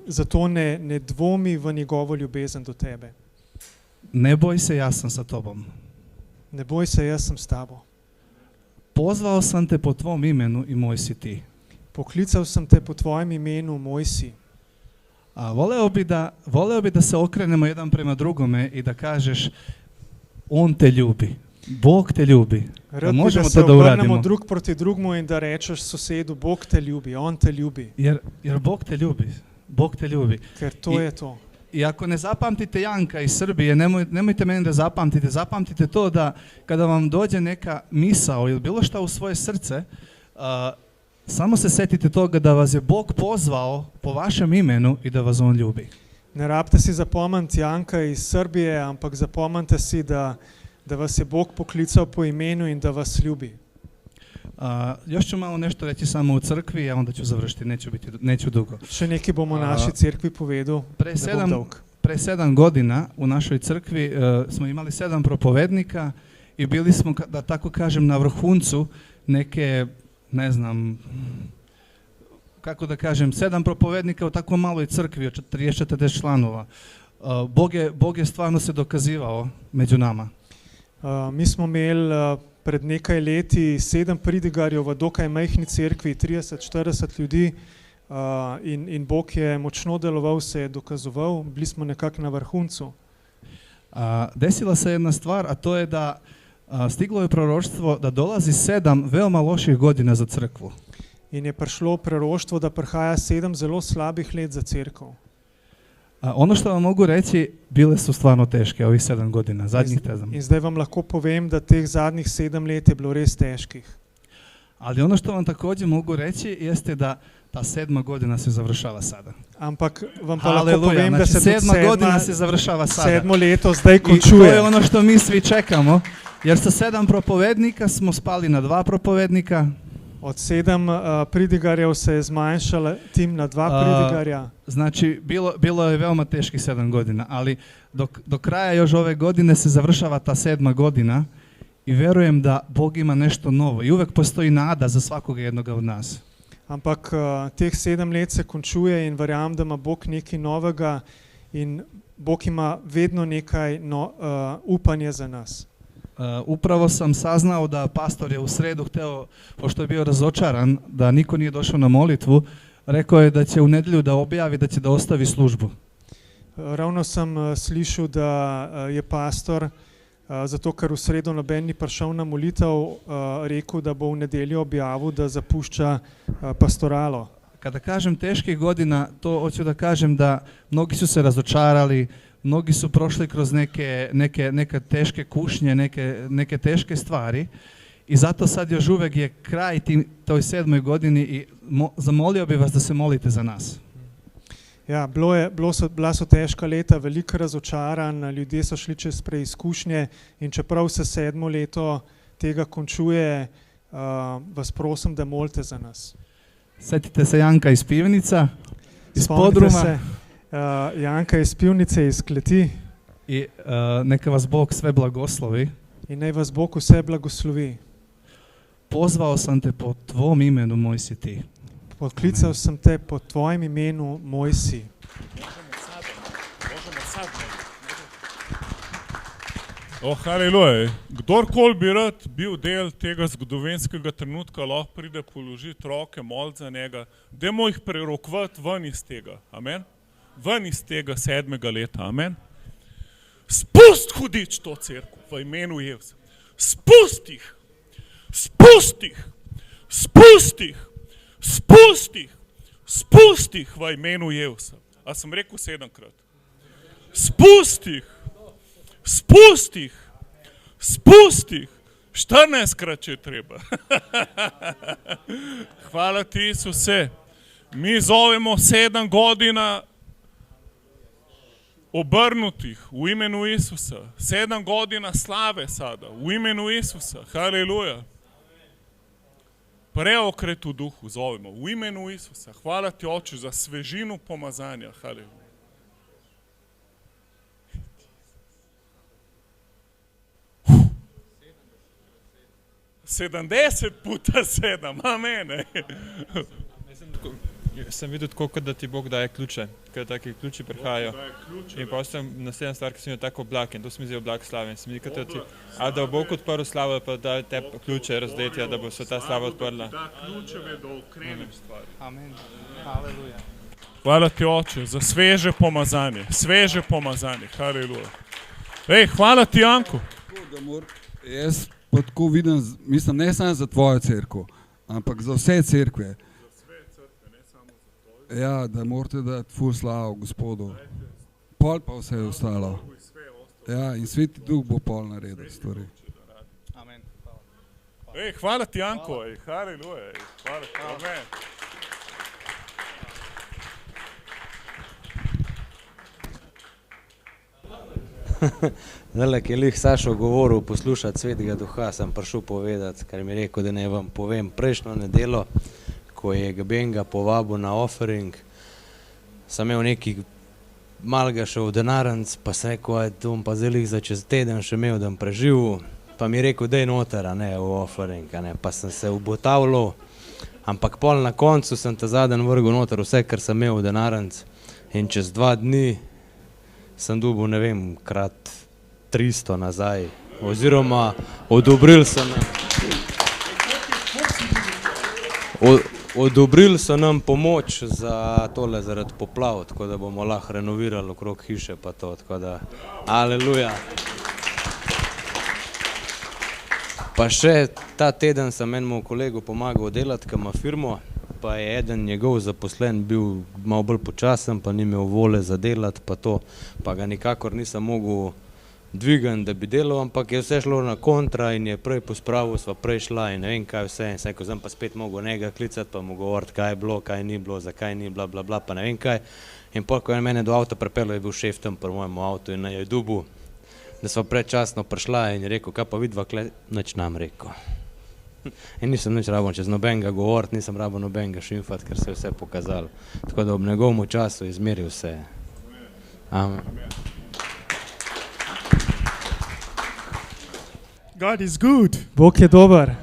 zato ne dvomi v njegovo ljubezen do tebe. Ne boj se, ja sam sa tobom. Ne boj se, jaz sem s tabo. Pozvao sam te po tvom imenu i moj si ti. Poklical sem te po tvojem imenu, moj si. Voleo bi da se okrenemo jedan prema drugome i da kažeš: on te ljubi. Bog te ljubi. Rad bi, možemo da se to da obrnemo uradimo. drug proti drugmu in da rečeš sosedu: Bog te ljubi, on te ljubi. Jer Bog te ljubi. Bog te ljubi. Ker to je to. I ako ne zapamtite Janka iz Srbije, nemojte meni da zapamtite. Zapamtite to da kada vam dođe neka misao ili bilo šta u svoje srce, samo se setite toga da vas je Bog pozvao po vašem imenu i da vas on ljubi. Ne rabite si zapomniti Janka iz Srbije, ampak zapomnite si da vas je Bog poklical po imenu in da vas ljubi. Još ću malo nešto reći samo u crkvi, a onda ću završiti, neću dugo. Še nekaj bomo naši crkvi povedal, ne bom dolg. Pre 7 godina u našoj crkvi smo imali 7 propovednika i bili smo, da tako kažem, na vrhuncu neke, ne znam, kako da kažem, 7 propovednika u tako maloj crkvi od 30-40 članova. Bog je stvarno se dokazivao među nama. Mi smo imeli pred nekaj leti 7 pridigarjev v dokaj majhni cerkvi, 30-40 ljudi, in Bog je močno deloval, se je dokazoval, bili smo nekako na vrhuncu. Desila se jedna stvar, a to je da stiglo je proroštvo da dolazi 7 veoma loših godina za crkvu. In je prišlo proroštvo, da prihaja 7 zelo slabih let za cerkev. Ono što vam mogu reći, bile su stvarno teške ovih 7 godina, zadnjih 7. In zdaj vam lahko povem, da teh zadnjih 7 let je bilo res težkih. Ali ono što vam također mogu reći jeste da ta 7. godina se završava sada. Ampak vam pa lahko povem, da se 7. godina se završava sada. 7. leto zdaj končuje. I to je ono što mi svi čekamo, jer sa 7 propovednika smo spali na 2 propovednika. Od 7 pridigarjev se je zmanjšala tim na 2 pridigarja. Znači, bilo je veoma teških 7 godina, ali do kraja još ove godine se završava ta 7. godina i verujem da Bog ima nešto novo i uvek postoji nada za svakoga jednoga od nas. Ampak teh 7 let se končuje in verjamem, da ima Bog nekaj novega in Bog ima vedno nekaj upanja za nas. Upravo sam saznao da pastor je u sredu hteo, pošto je bio razočaran da niko nije došao na molitvu, rekao je da će u nedjelju da objavi da će da ostavi službu. Ravno sam slišal, da je pastor, zato ker v sredo noben ni prišel na molitev, rekel, da bo v nedeljo objavil, da zapušča pastoralo. Kada kažem teških godina, to hoću da kažem da mnogi su se razočarali, mnogi su prošli kroz neke teške kušnje, neke teške stvari i zato sad još uvek je kraj toj 7. godini i zamolio bi vas da se molite za nas. Ja, bila so težka leta, veliko razočaran, ljudje so šli čez preizkušnje in čeprav se 7. leto tega končuje, vas prosim, da molite za nas. Setite se Janka iz pivnica, iz podruma. Se Janka iz pivnice, iz kleti. I neka vas Bog sve blagoslovi. I naj vas Bog vse blagoslovi. Pozvao sam te po tvom imenu, moj si ti. Poklical sem te po tvojem imenu, moj si. Haleluja. Kdorkoli bi rad bil del tega zgodovinskega trenutka, lahko pride položiti roke, moliti za njega. Dajmo jih prerokovati ven iz tega. Amen. Ven iz tega 7. leta. Amen. Spust hudič to cerkev v imenu Jezusa. Spust jih. Spust jih. Spust jih. Spust jih. Spust jih v imenu Jezusa. A sem rekel 7-krat? Spusti jih. 14krat, če je treba. Hvala ti, Isuse. Mi zovemo 7 godina obrnutih u imenu Isusa. 7 godina slave sada u imenu Isusa. Haleluja. Preokret u duhu zovemo u imenu Isusa. Hvala ti, Oče, za svežinu pomazanja. Haleluja. 70 puta 7, amen. Sem videl tako, da ti Bog daje ključe, ker taki ključi prihajajo. In potem naslednja stvar, ki sem imel tako oblak, in to se mi zdi oblak slave. Se mi zdi, da bo Bog odprl slavo, pa da te ključe razdetja, da bo se ta slava odprla. Da ključeve do ukrenim stvari. Amen. Haleluja. Hvala ti, Oče, za sveže pomazanje. Haleluja. Ej, hvala ti, Janko. Jaz pa tako vidim, mislim, ne samo za tvojo cerkev, ampak za vse cerkve. Ja, da morate dati ful slavo Gospodu. Pol pa vse ostalo. Ja, in Sveti Duh bo pol naredil stvari. Amen. Ej, hvala ti, Janko. Ej, haleluja. Hvala ti, amen. Zdaj, ki je lih Sašo govoril poslušati Svetega Duha, sem prišel povedati, kar mi je rekel, da ne vam povem prejšnjo nedelo, ko je Gabenga povabil na offering, sem imel neki malega še v denarnic, pa sem rekel, to bom pa zdaj lih za čez teden še imel, da bom preživel, pa mi je rekel, daj noter, a ne, v offering, a ne, pa sem se obotavljal, ampak pol na koncu sem ta zadnji vrgel noter vse, kar sem imel v denarnic, in čez 2 dni sem dobil, ne vem, krat 300 nazaj, oziroma odobrili so nam pomoč za tole zaradi poplav, tako da bomo lahko renovirali okrog hiše pa to, tako da, aleluja. Pa še ta teden sem enemu kolegu pomagal delati, ki ima firmo, pa je eden njegov zaposlen bil malo bolj počasen, pa ni imel vole za delati, pa to, pa ga nikakor nisem mogel dvigati, da bi delal, ampak je vse šlo na kontra in je prej pospravil, sva prej šla in ne vem kaj vse, in sem rekel, zdaj pa spet mogel njega klicati, pa mu govoriti, kaj je bilo, kaj ni bilo, zakaj ni, bla, bla, bla, pa ne vem kaj. In pol, ko je mene do avta pripeljal, je bil šef tam pri mojemu avtu in je dubu, da sva predčasno prišla in je rekel, kaj pa vidva, nič nam rekel. In nisem nič rabo čez nobenega govoriti, nisem rabo nobenega šimfati, ker se je vse pokazalo. Tako da ob njegovem času izmeri vse. Amen. God is good. Bog je dober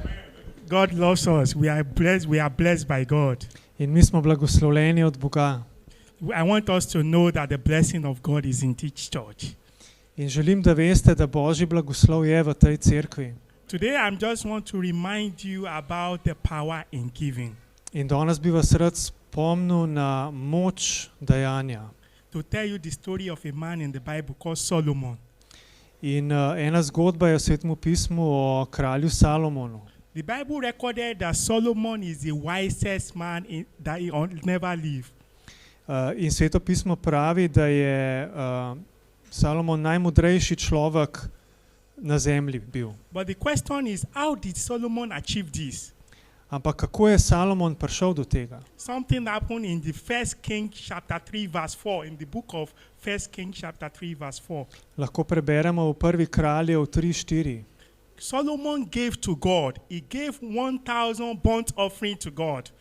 God loves us. We are blessed by God. in mi smo blagoslovljeni od Boga. I want us to know that the blessing of God is in each church. In želim, da veste, da Božji blagoslov je v tej cerkvi. Today I just want to remind you about the power in giving. In danes bi vas rad spomnil na moč dajanja. To tell you the story of a man in the Bible called Solomon. In ena zgodba je v Svetem pismu o kralju Salomonu. The Bible recorded that Solomon is the wisest man that he never lived. In Sveto pismo pravi, da je Salomon najmudrejši človek na zemlji bil. But the question is, how did Solomon achieve this? Ampak kako je Salomon prišel do tega? Something happened in the 1 Kings chapter 3 verse 4, in the book of 1 Kings chapter 3 verse 4. Lahko preberemo v 1. Kraljev 3:4. Solomon gave to God. He gave 1,000 burnt offering to God.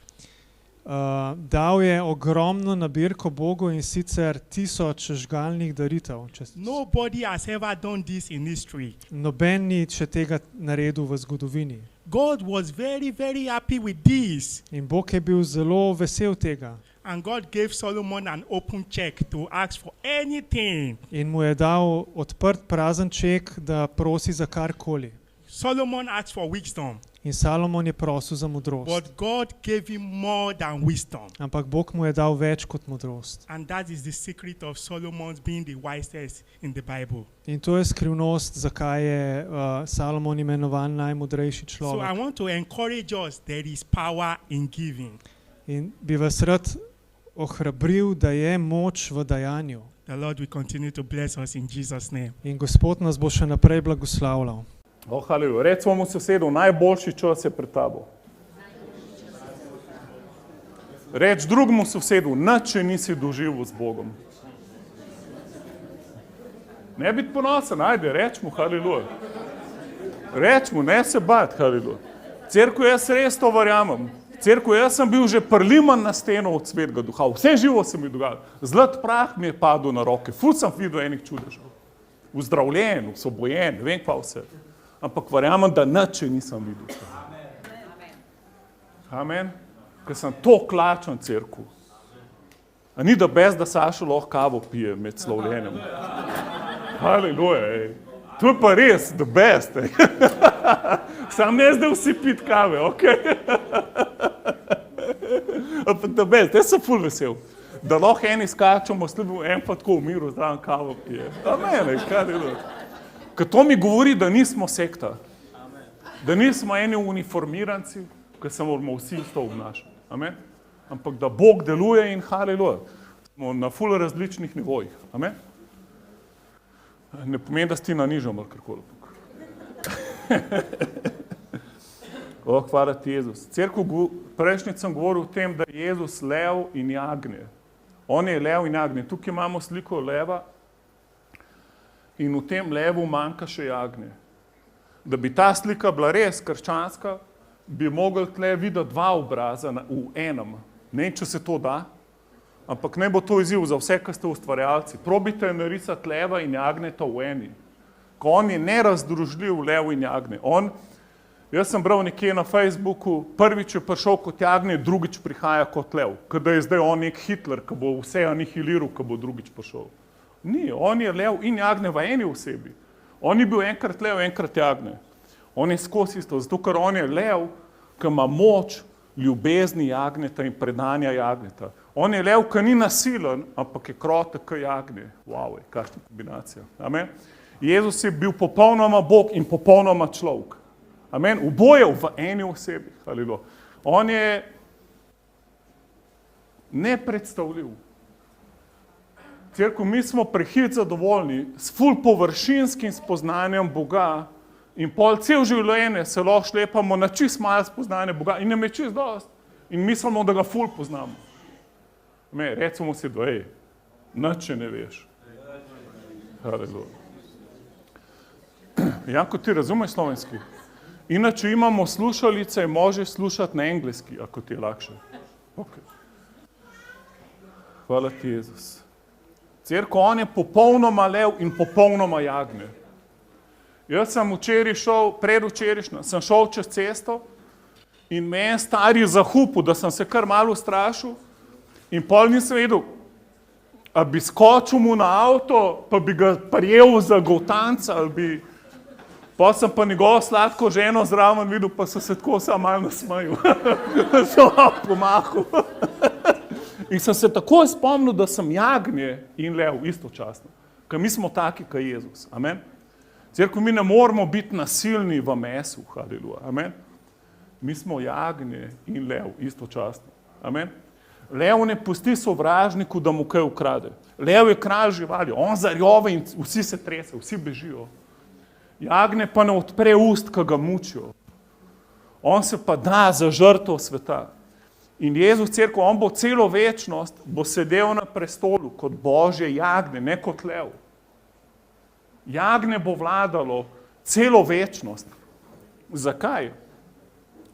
Dal je ogromno nabirko Bogu, in sicer 1000 žgalnih daritev. Nobody has ever done this in history. Noben ni še tega naredil v zgodovini. God was very, very happy with this. In Bog je bil zelo vesel tega. And God gave Solomon an open check to ask for anything. In mu je dal odprt prazen ček, da prosi za karkoli. Solomon asked for wisdom. In Salomon je prosil za modrost. But God gave him more than wisdom. Ampak Bog mu je dal več kot modrost. And that is the secret of Solomon's being the wisest in the Bible. In to je skrivnost, zakaj je Salomon imenovan najmodrejši So človek. I want to encourage us, there is power in giving. In bi vas rad ohrabril, da je moč v dajanju. The Lord will continue to bless us in Jesus' name. In Gospod nas bo še naprej blagoslavljal. Haleluja. Recimo mu sosedu, najboljši čas je pred tabo. Reč drugemu sosedu, nič še nisi doživel z Bogom. Ne biti ponosen, ajde, reč mu haleluja. Reč mu, ne se bati, haleluja. Cerkev, jaz res to verjamem. Cerkev, jaz sem bil že prliman na steno od Svetega Duha. Vse živo se mi dogajalo. Zlat prah mi je padel na roke. Ful sem videl enih čudežev. Vzdravljen, osvobojen, ne vem kva vse. Ampak verjamem, da nič še nisem videl. Amen. Ker sem toliko lačen, cerkev. A ni da bez, da Sašo lahko kavo pije med slavljenjem. Haleluja, ej. To je pa res, the best, ej. Sam ne zdaj vsi pit kave, okej? Ampak the best, jaz sem ful vesel. Da lahko eni skačemo, slabo en pa tako v miru zraven kavo pije. Amen, ej, kaj je to? Ker to mi govori, da nismo sekta. Da nismo eni uniformiranci, ker se moramo vsi isto obnašati. Amen? Ampak da Bog deluje in haleluja. Smo na ful različnih nivojih. Amen? Ne pomeni, da si ti nanižam ali karkoli. Hvala ti, Jezus. Cerkev, prejšnjič sem govoril o tem, da je Jezus lev in jagnje. On je lev in jagnje. Tukaj imamo sliko leva in v tem levu manjka še jagnje. Da bi ta slika bila res krščanska, bi mogli tle videti dva obraza v enem. Ne, če se to da, ampak ne bo to izziv za vse, ki ste ustvarjalci. Probite narisati leva in jagneta v eni. Ko on je nerazdružljiv lev in jagnje. Jaz sem bral nekje na Facebooku, prvič je prišel kot jagnje, drugič prihaja kot lev. Kada je zdaj on nek Hitler, ki bo vse anihiliral, ki bo drugič prišel. Ni, on je lev in jagnje v eni osebi. On je bil enkrat lev, enkrat jagnje. On je skozi isto, zato ker on je lev, ki ima moč ljubezni jagnjeta in predanja jagnjeta. On je lev, ki ni nasilen, ampak je krotek k jagnje. Wow, kakšna kombinacija. Amen. Jezus je bil popolnoma Bog in popolnoma človek. Amen. Oboje v eni osebi. Haleluja. On je nepredstavljiv. Cerkev, mi smo prehit zadovoljni s ful površinskim spoznanjem Boga in pol cel življenje se lahko šlepamo na čist malo spoznanje Boga in nam je čist dost. In mislimo, da ga ful poznamo. Recimo si, da nič ne veš. Haleluja. Janko, ti razumeš slovenski? Inače imamo slušalice, možeš slušati na engleski, ako ti je lakše. Okay. Hvala ti, Jezus. Cerkev, on je popolnoma lev in popolnoma jagnje. Jaz sem včeraj šel, predvčerajšnjem, sem šel čez cesto in me en stari zahupil, da sem se kar malo ustrašil in pol nisem vedel, a bi skočil mu na avto, pa bi ga prijel za goltanca, ali bi... Pa sem pa njegovo sladko ženo zraven videl, pa so se tako samo malo nasmejal. So pomahal. In sem se tako spomnil, da sem jagnje in lev istočasno. Ker mi smo taki, kot Jezus. Amen. Cerkev, mi ne moramo biti nasilni v mesu. Haleluja. Amen. Mi smo jagnje in lev istočasno. Amen. Lev ne pusti sovražniku, da mu kaj ukrade. Lev je kralj živali. On zarjove in vsi se trese, vsi bežijo. Jagnje pa ne odpre ust, ki ga mučijo. On se pa da za žrtev sveta. In Jezus, cerkev, on bo celo večnost, bo sedel na prestolu kot Božje jagnje, ne kot lev. Jagnje bo vladalo celo večnost. Zakaj?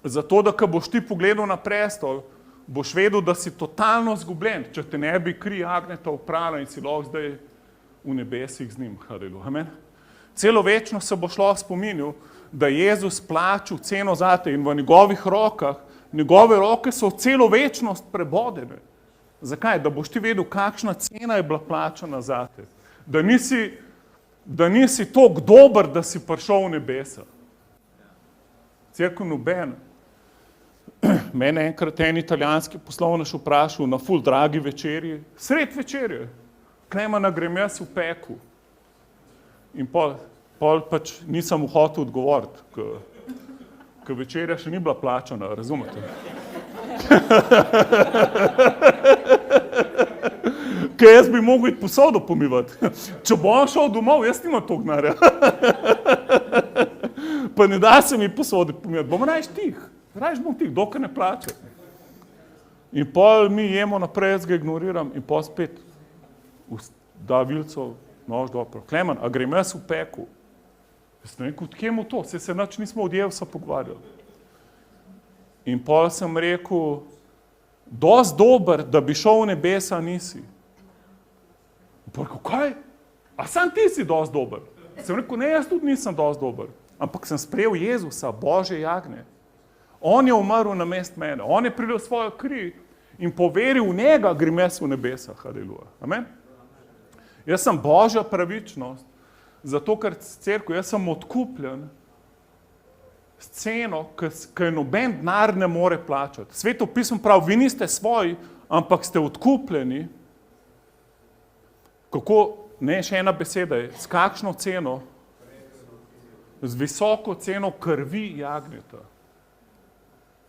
Zato, da ko boš ti pogledal na prestol, boš vedel, da si totalno zgubljen, če te ne bi kri jagnjeta oprala in si lahko zdaj v nebesih z njim. Haleluja. Amen. Celo večnost se boš lahko spominil, da Jezus plačal ceno zate in v njegovih rokah, njegove roke so celo večnost prebodene. Zakaj? Da boš ti vedel, kakšna cena je bila plačana zate. Da nisi toliko dober, da si prišel v nebesa. Cerkev, noben. Mene enkrat en italijanski poslovnež vprašal na ful dragi večerji, sred večerje, Klemana, grem jaz v peku. In pol pač nisem hotel odgovoriti, ker večerja še ni bila plačana, razumete? Kaj jaz bi mogel iti posodo pomivati. Če bom šel domov, jaz nimam toliko denarja. Pa ne da se mi posode pomivati. Bom rajš tih, dokaj ne plače. In pol mi jemo naprej, jaz ga ignoriram in pol spet da Vilco nož dobro. Klemen, a grem jaz v peku? Jaz ne vem, od kjemu to? Se nič nismo od Jevsa pogovarjali. In pol sem rekel, dosti dober, da bi šel v nebesa, nisi. In pol rekel, kaj? A sam ti si dosti dober? Sem rekel, ne, jaz tudi nisem dosti dober. Ampak sem sprejel Jezusa, Božje jagnje. On je umrl namesto mene, on je prilil svojo kri in poveril v njega, grem jaz v nebesa, haleluja. Amen? Jaz sem Božja pravičnost, zato ker cerkev, jaz sem odkupljen s ceno, ki noben denar ne more plačati. Sveto pismo pravi, vi niste svoji, ampak ste odkupljeni. Kako, ne, še ena beseda je, s kakšno ceno? Z visoko ceno krvi jagnjeta.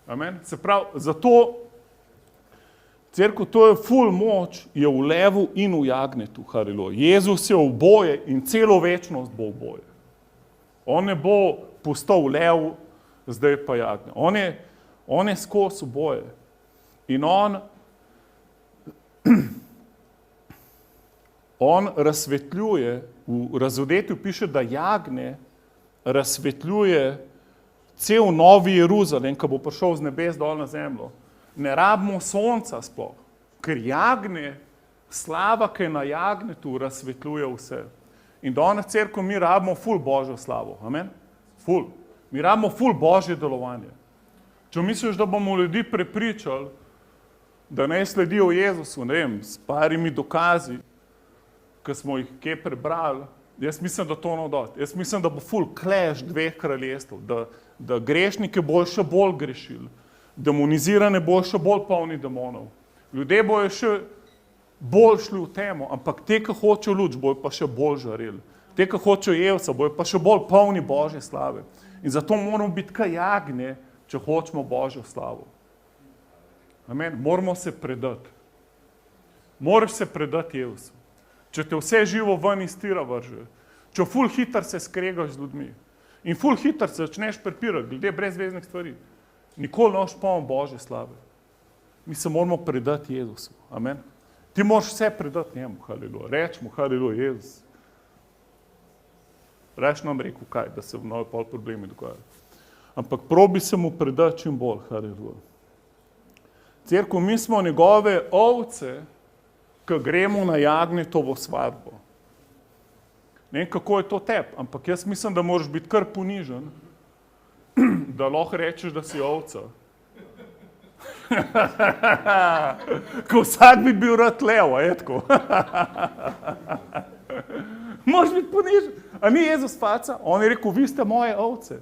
Amen? Se pravi, zato cerkev, to je ful moč, je v levu in v jagnjetu, haleluja. Jezus je v boje in celo večnost bo v boje. On ne bo postal lev, zdaj pa jagnje. On je skozi v boje. In on razsvetljuje, v Razodetju piše, da jagnje razsvetljuje cel Novi Jeruzalem, ko bo prišel z nebes dol na zemljo. Ne rabimo sonca sploh, ker jagnje, slava, ki je na jagnjetu, razsvetljuje vse. In danes cerkev mi rabimo ful Božjo slavo, amen? Ful. Mi rabimo ful Božje delovanje. Če misliš, da bomo ljudi prepričali, da ne sledijo Jezusu, ne vem, s parimi dokazi, ki smo jih kje prebrali, jaz mislim, da to ne dati. Jaz mislim, da bo ful clash dveh kraljestev, da grešnike bojo še bolj grešili, demonizirane bojo še bolj polni demonov. Ljudje bojo še bolj šli v temo, ampak te, ki hočejo luč, bojo pa še bolj žareli. Te, ki hočejo Jevsa, bojo pa še bolj polni Božje slave. In zato moramo biti kaj jagnje, če hočemo Božjo slavo. Amen. Moramo se predati. Moraš se predati Jevsu. Če te vse živo ven iz tira vrže, če ful hitro se skregaš z ljudmi in ful hitro se začneš prepirati glede brezveznih stvari, nikoli noš poln Božje slave. Mi se moramo predati Jezusu. Amen. Ti moraš vse predati njemu, haleluja. Reč mu, haleluja, Jezus. Reč nam rekel kaj, da se v nove pol problemi dogajajo. Ampak probi se mu predati čim bolj, haleluja. Cerkev, mi smo njegove ovce, ko gremo na jagnjetovo svadbo. Ne vem, kako je to tebi, ampak jaz mislim, da moraš biti kar ponižen, da lahko rečeš, da si ovca. Ko vsak bi bil rad lev, a je tako? Moraš biti ponižen. A ni Jezus faca? On je rekel, vi ste moje ovce.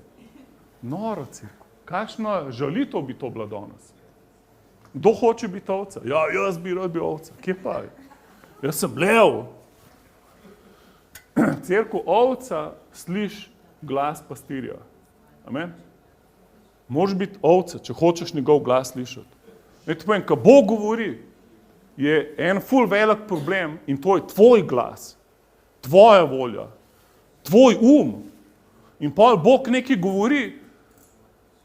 Noro, cerkev. Kakšna žalitev bi to bila danes? Kdo hoče biti ovca? Ja, jaz bi rad bil ovca. Kje pa je? Jaz sem lev. Cerkev, ovca sliši glas pastirja. Amen? Moraš biti ovca, če hočeš njegov glas slišati. Ne ti povem, ko Bog govori, je en ful velik problem in to je tvoj glas, tvoja volja, tvoj In pol Bog nekaj govori.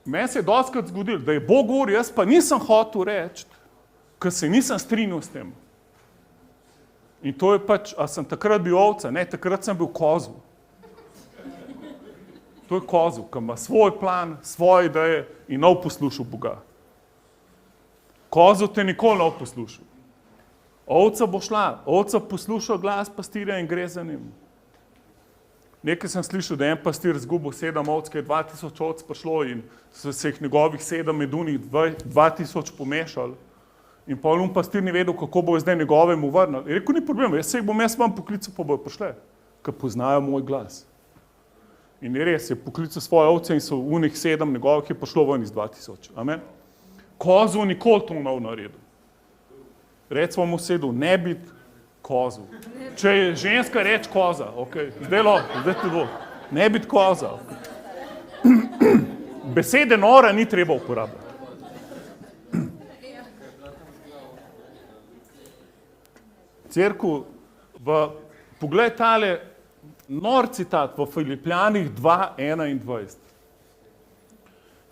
Meni se je dostikrat zgodilo, da je Bog govoril, jaz pa nisem hotel reči, ker se nisem strinjal s tem. In to je pač, a sem takrat bil ovca? Ne, takrat sem bil kozel. To je kozel, ki ima svoj plan, svoje ideje in nov poslušal Boga. Kozel te nikoli nov poslušal. Ovca bo šla, ovca posluša glas pastirja in gre za njim. Nekaj sem slišal, da je en pastir zgubil 7 ovc, ki je 2000 ovc prišlo in so se jih njegovih 7 med unih 2000 pomešali. In pa on pastir ni vedel, kako bo zdaj njegovemu vrnil. Je rekel, ni problema, jaz se jih bom vam poklical, pa bojo prišle, ker poznajo moj glas. In je res, je poklical svoje ovce in so unih 7 njegovih je prišlo ven iz 2000. Amen? Kozel nikoli to nov naredil. Recimo mu sedel, ne biti kozel. Če je ženska reč koza, okay. zdaj ti bo, ne biti koza. Besede nora ni treba uporabljati. Cerkev, poglej tale nor citat v Filipljanih 2:21.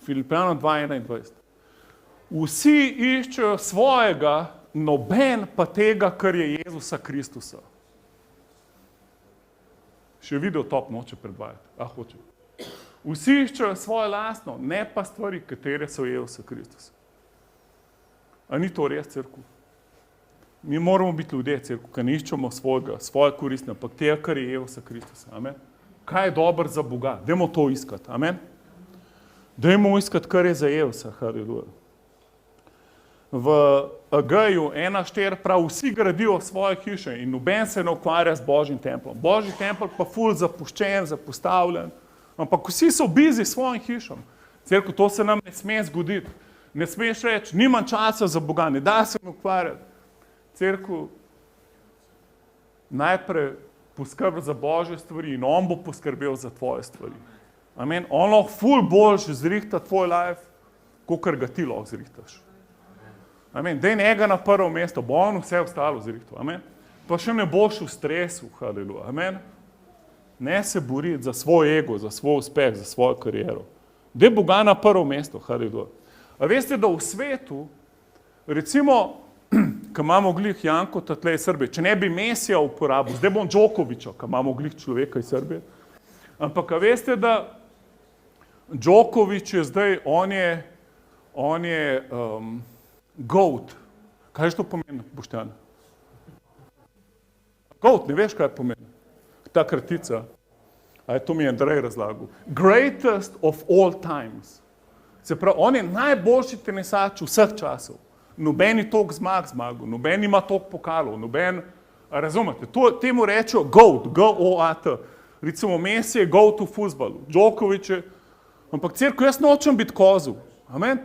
Filipljanom 2:21. Vsi iščejo svojega, noben pa tega, kar je Jezusa Kristusa. Še video top noče predvajati. Hoče. Vsi iščejo svoje lastno, ne pa stvari, katere so Jezusa Kristusa. A ni to res, cerkev? Mi moramo biti ljudje, cerkev, ki ne iščemo svoje koristne, ampak tega, kar je Jezusa Kristusa. Amen? Kaj je dobro za Boga? Dajmo to iskati. Amen? Dajmo iskati, kar je za Jezusa. Haleluja. V Ageju 1:4 prav vsi gradijo svoje hiše in noben se ne ukvarja z Božjim templom. Božji tempel pa ful zapuščen, zapostavljen, ampak vsi so busy svojim hišam. Cerkev, to se nam ne sme zgoditi. Ne smeš reči, nimam časa za Boga, ne da se mi ukvarjati. Cerkev, najprej poskrbi za Božje stvari in on bo poskrbel za tvoje stvari. Amen. On lahko ful boljše zrihta tvoj life, kakor ga ti lahko zrihtaš. Amen. Daj njega na prvo mesto, bo on vse ostalo zrihtal. Amen. Pa še ne boš v stresu. Haleluja. Amen. Ne se boriti za svoj ego, za svoj uspeh, za svojo kariero. Daj Boga na prvo mesto. Haleluja. A veste, da v svetu, recimo, ko imamo glih Janko tatle iz Srbije, če ne bi Mesija uporabil, zdaj bom Djokoviča, ko imamo glih človeka iz Srbije, ampak a veste, da Djokovič je zdaj, on je GOAT. Kaj je to pomeni, Boštjan? GOAT, ne veš, kaj pomeni? Ta kratica. To mi je Andrej razlagal. Greatest of all times. Se pravi, on je najboljši tenisač vseh časov. Noben je toliko zmagal, noben ima toliko pokalov, noben, razumete, temu rečejo GOAT, G-O-A-T. Recimo Messi je GOAT v fuzbalu, Djokovič je, ampak cerkev, jaz nočem biti kozel. Amen.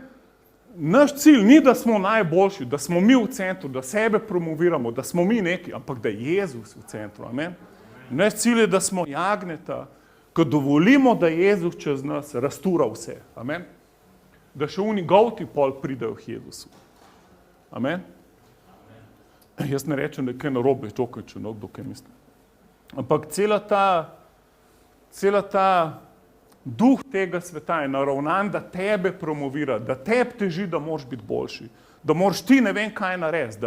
Naš cilj ni, da smo najboljši, da smo mi v centru, da sebe promoviramo, da smo mi neki, ampak da je Jezus v centru. Amen. Naš cilj je, da smo jagneta, ko dovolimo, da Jezus čez nas rastura vse. Amen. Da še oni GOAT-i pol pridejo k Jezusu. Amen. Jaz ne rečem, da je kaj narobe, Djokovič, kdo kaj misli. Ampak cela ta duh tega sveta je naravnan, da tebe promovira, da tebi teži, da moraš biti boljši, da moraš ti ne vem kaj narediti,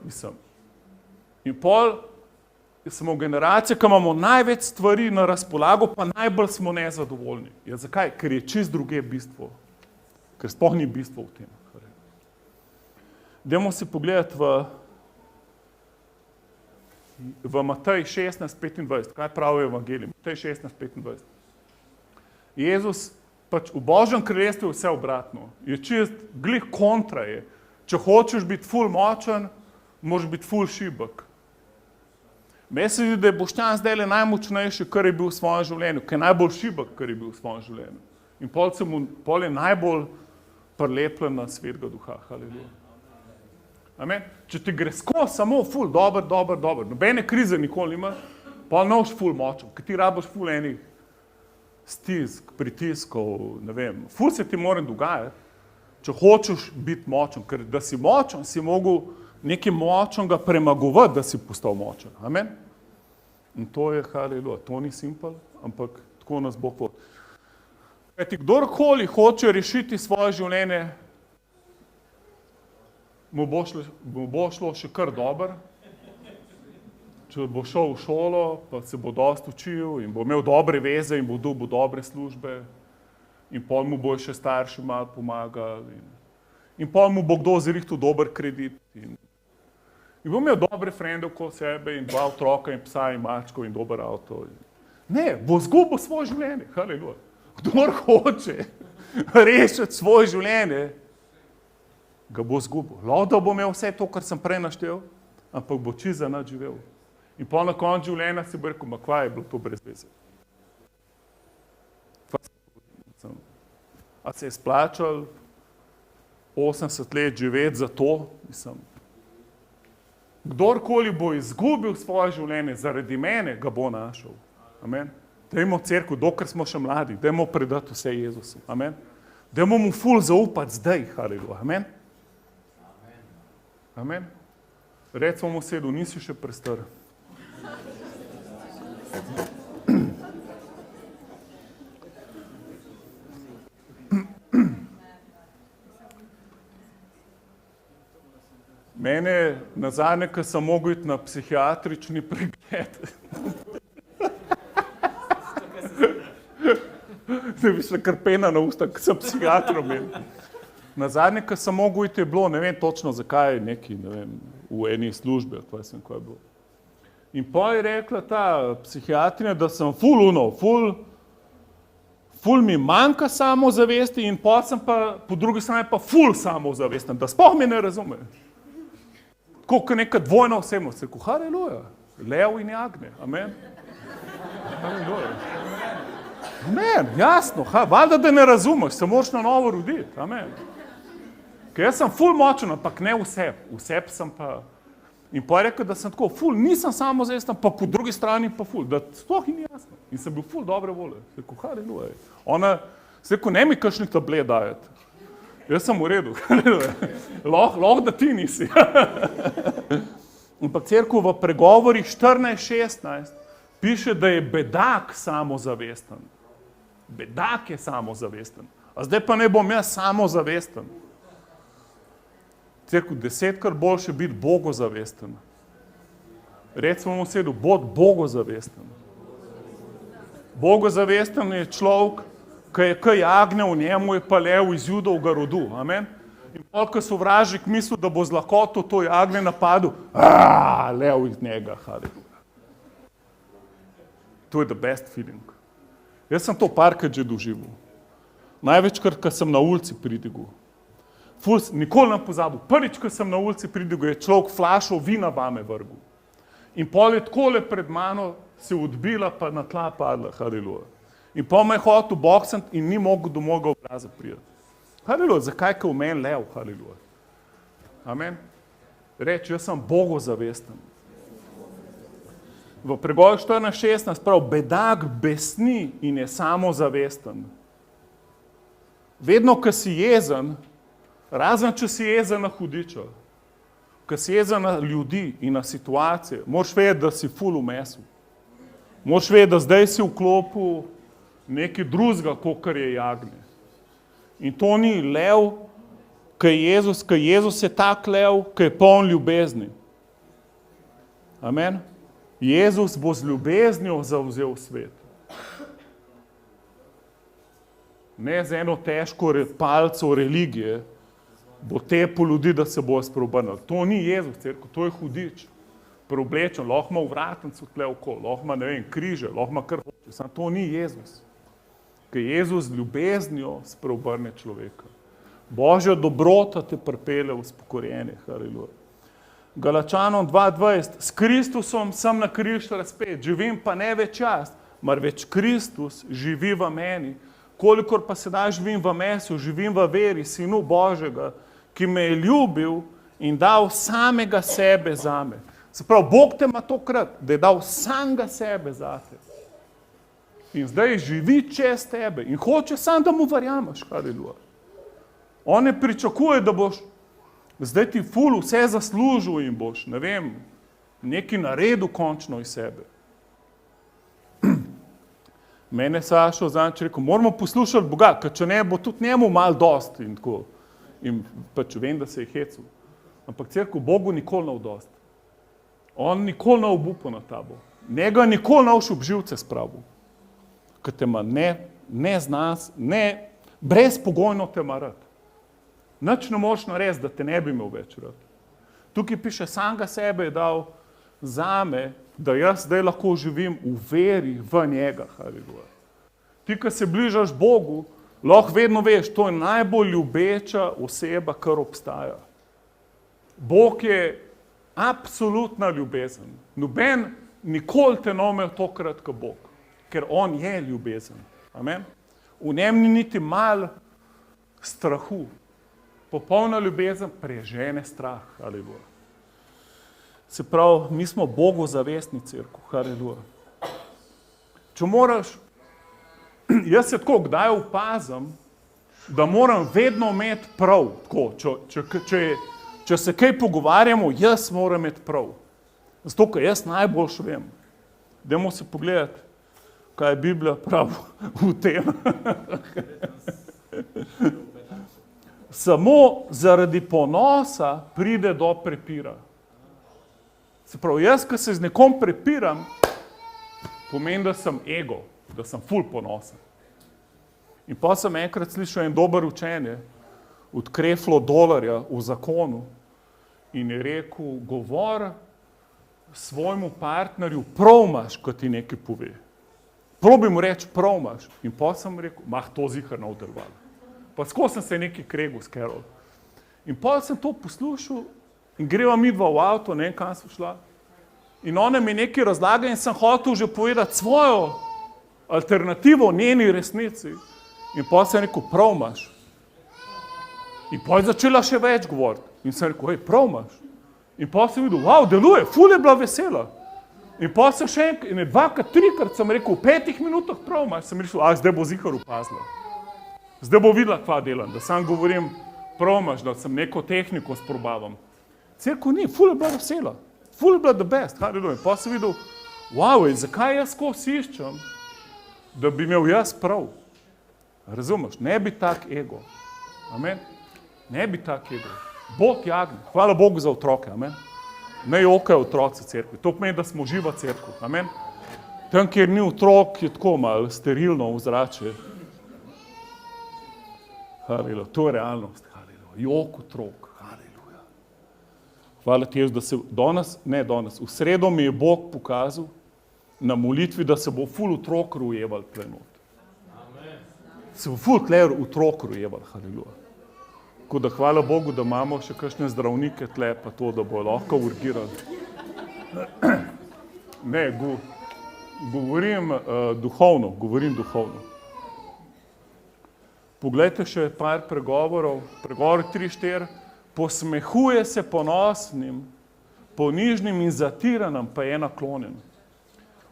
mislim. In pol smo generacije, ki imamo največ stvari na razpolago, pa najbolj smo nezadovoljni. Ja, zakaj? Ker je čist druge bistvo. Ker sploh ni bistvo v tem. Dajmo si pogledati v Matej 16:25. Kaj pravi evangelij? Matej 16:25. Jezus, v Božjem kraljestvu je vse obratno. Je čist, glih kontra je. Če hočeš biti ful močen, moraš biti ful šibek. Meni se zdi, da je Boštjan zdaj najmočnejši, kar je bil v svojem življenju, ker je najbolj šibek, kar je bil v svojem življenju. In pol je najbolj prilepljen na Svetega Duha. Haleluja. Amen. Če ti gre skozi samo ful, dober, nobene krize nikoli nima, pa ne boš ful močen, ker ti rabiš ful enih stisk, pritiskov, ne vem. Ful se ti mora dogajati, če hočeš biti močen, ker da si močen, si mogel nekaj močnega premagovati, da si postal močen. Amen. In to je, haleluja, to ni simpel, ampak tako nas Bog vodi. Kajti kdorkoli hoče rešiti svoje življenje, mu bo šlo še kar dobro, če bo šel v šolo, pa se bo dosti učil in bo imel dobre veze in bo dobil dobre službe in pol mu bo še starši malo pomagali in pol mu bo kdo zrihtal dober kredit in bo imel dobre frende okoli sebe in 2 otroka in psa in mačko in dober avto. Ne, bo zgubil svoje življenje, haleluja. Kdor hoče rešiti svoje življenje, ga bo zgubil. Lahko bo imel vse to, kar sem prej naštel, ampak bo čisto za nič živel. In pol na koncu življenja si bo rekel, ma kva je bilo to brez veze. A se je splačal 80 let živeti za to? Mislim, kdorkoli bo izgubil svoje življenje zaradi mene, ga bo našel. Amen. Dajmo cerkev, dokler smo še mladi, dajmo predati vse Jezusu. Amen. Dajmo mu ful zaupati zdaj, haleluja. Amen. Amen. Recimo mu sedu, nisi še prestar. Mene nazadnje, ko sem mogel iti na psihiatrični pregled. Ne bi šla krpena na usta, ko sem psihiatrom imel. Nazadnje, ko sem mogel iti, je bilo, ne vem točno zakaj, neki, ne vem, v eni službi, kaj je bilo. In pa je rekla ta psihiatrinja, da sem ful mi manjka samozavesti in pa sem pa, po drugi strani pa ful samozavesten, da sploh me ne razume. Tako neka dvojna osebnost, rekel, haleluja, lev in jagnje, amen. Haleluja. Amen, jasno, valjda, da ne razumeš, se moraš na novo roditi, amen. Ker jaz sem ful močen, ampak ne vseb sem pa. In pa je rekel, da sem tako ful, nisem samozavesten, pa po drugi strani pa ful, da sploh ni jasno. In sem bil ful dobre volje, rekel, haleluja. Ona, se rekel, ne mi kakšnih tablet dajati. Jaz sem v redu, lahko da ti nisi. Ampak cerkev v pregovorih 14:16 piše, da je bedak samozavesten. Bedak je samozavesten. A zdaj pa ne bom jaz samozavesten. Cerkev 10-krat boljše biti bogozavesten. Recimo mu sedu, bod bogozavesten. Bogozavesten je človek, kaj jagnja v njemu, je pa lev iz Judovega rodu, amen? In ko sovražnik misli, da bo z lahkoto to jagnje napadel, lev iz njega, haleluja. To je the best feeling. Jaz sem to parkrat že doživel. Največkrat, ko sem na ulici pridigal. Nikoli ne pozabil. Prvič, ko sem na ulici pridigal, je človek flašo vina vame vrgel. In pol je takole pred mano se odbila, pa na tla padla, haleluja. In pa me je hotel boksati in ni mogel do mojega obraza priti. Haleluja, zakaj je v meni lev, haleluja. Amen. Reči, jaz sem bogozavesten. V pregovoru 14:16 prav, bedak besni in je samozavesten. Vedno, ko si jezen, razen če si jezen na hudiča, ko si jezen na ljudi in na situacije, moraš vedeti, da si ful v mesu. Moraš vedeti, da zdaj si vklopil nekaj drugega, kakor je jagnje. In to ni lev, ko Jezus je tak lev, ko je poln ljubezni. Amen. Jezus bo z ljubeznijo zavzel svet. Ne z eno težko palco religije, bo tepo ljudi, da se bo spreobrnili. To ni Jezus, cerkev, to je hudič. Preoblečen, lahko ima vratnico tle okoli, lahko ima, ne vem, križe, lahko ima kar hoče, samo to ni Jezus. Ker Jezus z ljubeznijo spreobrne človeka. Božja dobrota te pripelje v spokorjenje, haleluja. Galačanom 2:20, s Kristusom sem na križ razpet, živim pa ne več jaz, marveč Kristus živi v meni. Kolikor pa sedaj živim v mesu, živim v veri Sinu Božjega, ki me je ljubil in dal samega sebe zame. Se pravi, Bog te ima tokrat, da je dal samega sebe zate. In zdaj živi čez tebe in hoče sam, da mu verjameš, haleluja. On ne pričakuje, da boš zdaj ti ful vse zaslužil in boš, ne vem, nekaj naredil končno iz sebe. Mene je Sašo zadnjič rekel, moramo poslušati Boga, ker če ne, bo tudi njemu malo dost in tako. In pač vem, da se je hecel. Ampak cerkev Bogu nikoli ne v dost. On nikoli ne obupa na tabo. Njega nikoli ne v živce spravil. Ker te ima ne z nas, ne, brezpogojno te ima rad. Nič ne moš narediti, da te ne bi imel več rad. Tukaj piše, samega sebe je dal zame, da jaz zdaj lahko živim v veri v njega, haleluja. Ti, ko se bližaš Bogu, lahko vedno veš, to je najbolj ljubeča oseba, kar obstaja. Bog je absolutna ljubezen. Noben nikoli te ne imel tokrat kot Bog, ker on je ljubezen. Amen? V njem ni niti malo strahu. Popolna ljubezen prežene strah, haleluja. Se pravi, mi smo Bogu zavestni cerkev, haleluja. Če moraš, jaz se tako kdaj opazim, da moram vedno imeti prav, tako, če če se kaj pogovarjamo, jaz moram imeti prav. Zato, ker jaz najboljš vem. Dajmo se pogledati, kaj je Biblija pravi v tem. Samo zaradi ponosa pride do prepira. Se pravi, jaz, ko se z nekom prepiram, pomeni, da sem ego, da sem ful ponosen. In pa sem enkrat slišal en dober učenje od Creflo Dollarja v zakonu in je rekel, govor svojemu partnerju, prav imaš, ko ti nekaj pove. Probi mu reči, prav imaš. In pa sem rekel, to zihar na utrval. Pa skozi sem se nekaj kregel s Carol. In pa sem to poslušal in greva midva v avto, ne vem, kam sem šla. In ona mi nekaj razlaga in sem hotel že povedati svojo alternativo njeni resnici. In pa sem rekel, prav imaš. In pa je začela še več govoriti. In sem rekel, prav imaš. In pa sem videl, deluje, ful je bila vesela. In pa sem še enkrat, in dvakrat, trikrat sem rekel, v 5 minutah prav imaš. Sem rekel, zdaj bo zihar upazila. Zdaj bo videla, kva delam, da sam govorim, prav imaš, da sem neko tehniko sprobavam. Cerko ni, ful je bila vesela. Ful je bila the best. In pa sem videl, zakaj jaz skozi iščem, da bi imel jaz prav. Razumeš, ne bi tak ego. Amen. Ne bi tak ego. Bog jagne. Hvala Bogu za otroke. Amen. Ne jokajo otroci cerkvi. To pomeni, da smo živa cerkev. Amen. Tam, kjer ni otrok, je tako malo sterilno ozračje. Haleluja. To je realnost. Haleluja. Jok otrok. Haleluja. Hvala ti, da se v sredo mi je Bog pokazal na molitvi, da se bo ful otrok rojeval tle not. Se bo ful tle otrok rojeval. Haleluja. Tako da hvala Bogu, da imamo še kakšne zdravnike tle, pa to, da bo lahko urgirali. Ne, govorim duhovno. Poglejte še par pregovorov, pregovor 3-4. Posmehuje se ponosnim, ponižnim in zatiranim, pa je naklonjen.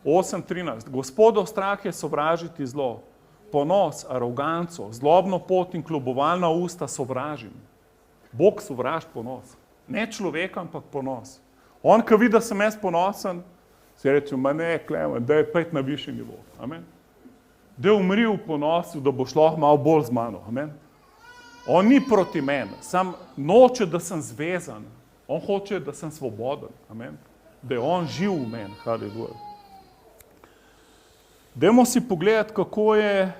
8:13. Gospodov strah je sovražiti zlo. Ponos, aroganco, zlobno pot in kljubovalna usta sovražim. Bog sovraži ponos. Ne človeka, ampak ponos. On, ko vidi, da sem jaz ponosen, se reče, Klemen, daj pet na višji nivo. Amen. Daj umri v ponosu, da bo šlo malo bolj z mano. Amen. On ni proti meni, sam noče, da sem zvezan. On hoče, da sem svoboden. Amen. Da je on živ v meni. Haleluja. Dajmo si pogledati, kako je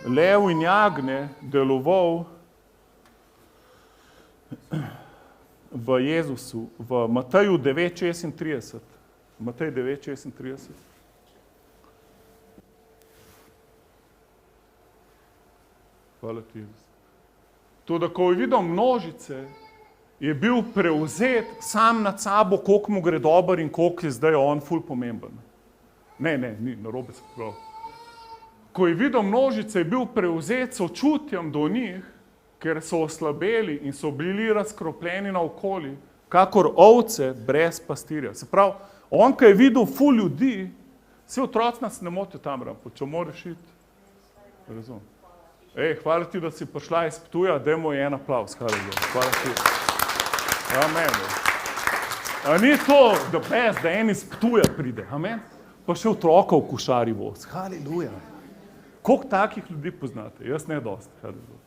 lev in jagnje deloval v Jezusu, v Mateju 9:36. Matej 9:36. Hvala ti, Jezus. To, da ko je videl množice, je bil prevzet sam nad sabo, koliko mu gre dober in koliko je zdaj on ful pomemben. Ne, ni, narobe se prav. Ko je videl množice, je bil prevzet sočutjem do njih, ker so oslabeli in so bili razkropljeni naokoli, kakor ovce brez pastirja. Se pravi, on, ko je videl ful ljudi, vse otroci nas ne motijo tam, če moraš iti. Razumem. Hvala ti, da si prišla iz Ptuja, dajmo en aplavz. Hvala ti. Amen. A ni to the best, da en iz Ptuja pride. Amen. Pa še otroka v košari voz. Haleluja. Koliko takih ljudi poznate? Jaz ne dosti. Haleluja.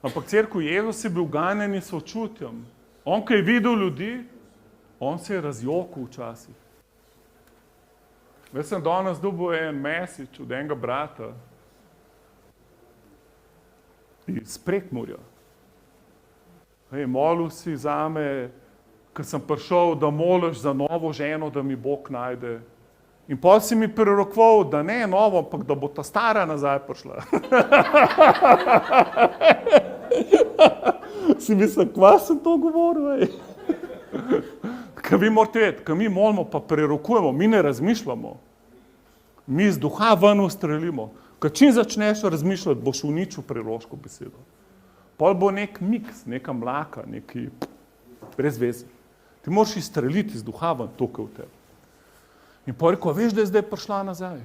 Ampak cerkev Jezus je bil ganjen s sočutjem. On, ko je videl ljudi, on se je razjokal včasih. Jaz sem danes dobil en message od enega brata iz Prekmurja. Molil si zame, ko sem prišel, da moliš za novo ženo, da mi Bog najde. In potem si mi prerokoval, da ne novo, ampak da bo ta stara nazaj prišla. Si mislil, kva sem to govoril? Kaj vi morate vedeti, ko mi molimo pa prerokujemo, mi ne razmišljamo. Mi z duha ven ustrelimo. Ko čim začneš razmišljati, boš uničil preroško besedo. Pol bo nek miks, neka mlaka, neki brez veze. Ti moraš izstreliti z duha ven to, kaj v tebi. In pa rekel, veš, da je zdaj prišla nazaj?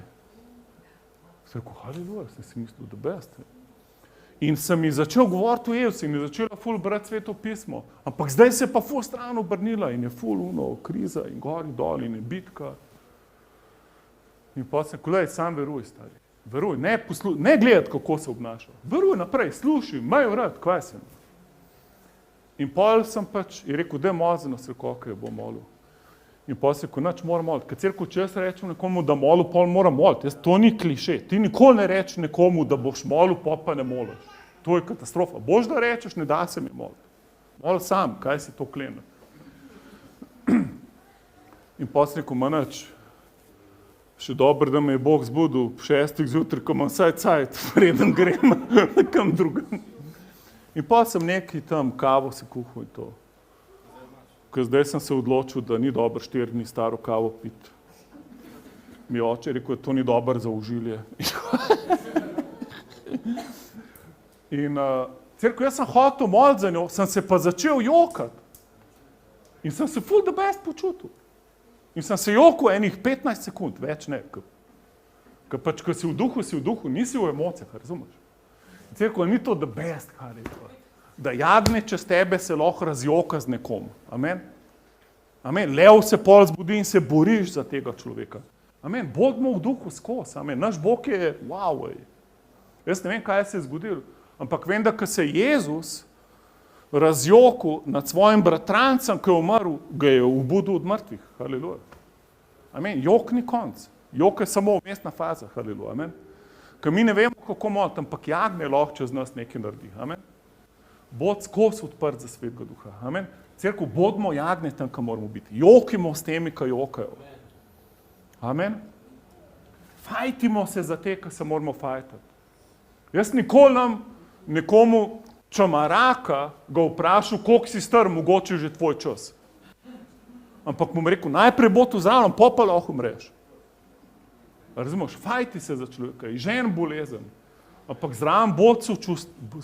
Sem rekel, haleluja, sem si mislil, da best. In sem ji začel govoriti o Jezusu in je začela ful brati Sveto pismo. Ampak zdaj se pa ful stran obrnila in je ful kriza in gori dol in je bitka. In pa sem, kolej, sam veruj, stari. Veruj, ne gledati, kako se obnaša. Veruj naprej, slušaj, maj vrat, kaj sem. In pol sem pač, je rekel, da je mozeno se koliko je bo molil. In pa se, ko nič moram moliti. Ker cerko, če jaz rečem nekomu, da molil, pol moram moliti. To ni kliše. Ti nikoli ne reči nekomu, da boš molil, pa ne moliš. To je katastrofa. Boš da rečeš, ne da se mi moliti. Molil sam, kaj si to klene. In pa se rekel, nič. Še dobro, da me je Bog zbudil 6 zjutraj, ko imam vsaj cajt, preden grem nekam drugam. In pa sem neki tam kavo se kuhal in to. Ker zdaj sem se odločil, da ni dobro 4 dni staro kavo piti. Mi oče rekel, da to ni dobro za užilje. In cerko, jaz sem hotel moliti za njo, sem se pa začel jokati. In sem se ful the best počutil. In sem se jokal enih 15 sekund, več ne. Ker pač, ko si v duhu, nisi v emocijah, razumeš? Cerko, ni to the best, kar je to. Da jagne čez tebe se lahko razjoka z nekom. Amen? Amen. Lev se pol zbudi in se boriš za tega človeka. Amen. Bodimo v duhu skos. Amen. Naš Bog je wow. Jaz ne vem, kaj se je zgodilo, ampak vem, da ko se Jezus razjokal nad svojim bratrancem, ki je umrl, ga je obudil od mrtvih. Haleluja. Amen. Jok ni konc. Jok je samo umestna faza. Haleluja. Amen. Ker mi ne vemo, kako moliti, ampak jagne lahko čez nas nekaj naredi. Amen. Bod skos odprt za Svetega Duha. Amen. Cerko, bodimo jagne tam, kam moramo biti. Jokimo s temi, ki jokajo. Amen. Fajtimo se za te, ki se moramo fajtati. Jaz nikoli nam nekomu čamaraka ga vprašal, koliko si star, mogoče že tvoj čas. Ampak mu rekel, najprej bo tu zraven, pa lahko umreš. Razumeš, fajti se za človeka, žen bolezen. Ampak zraven bod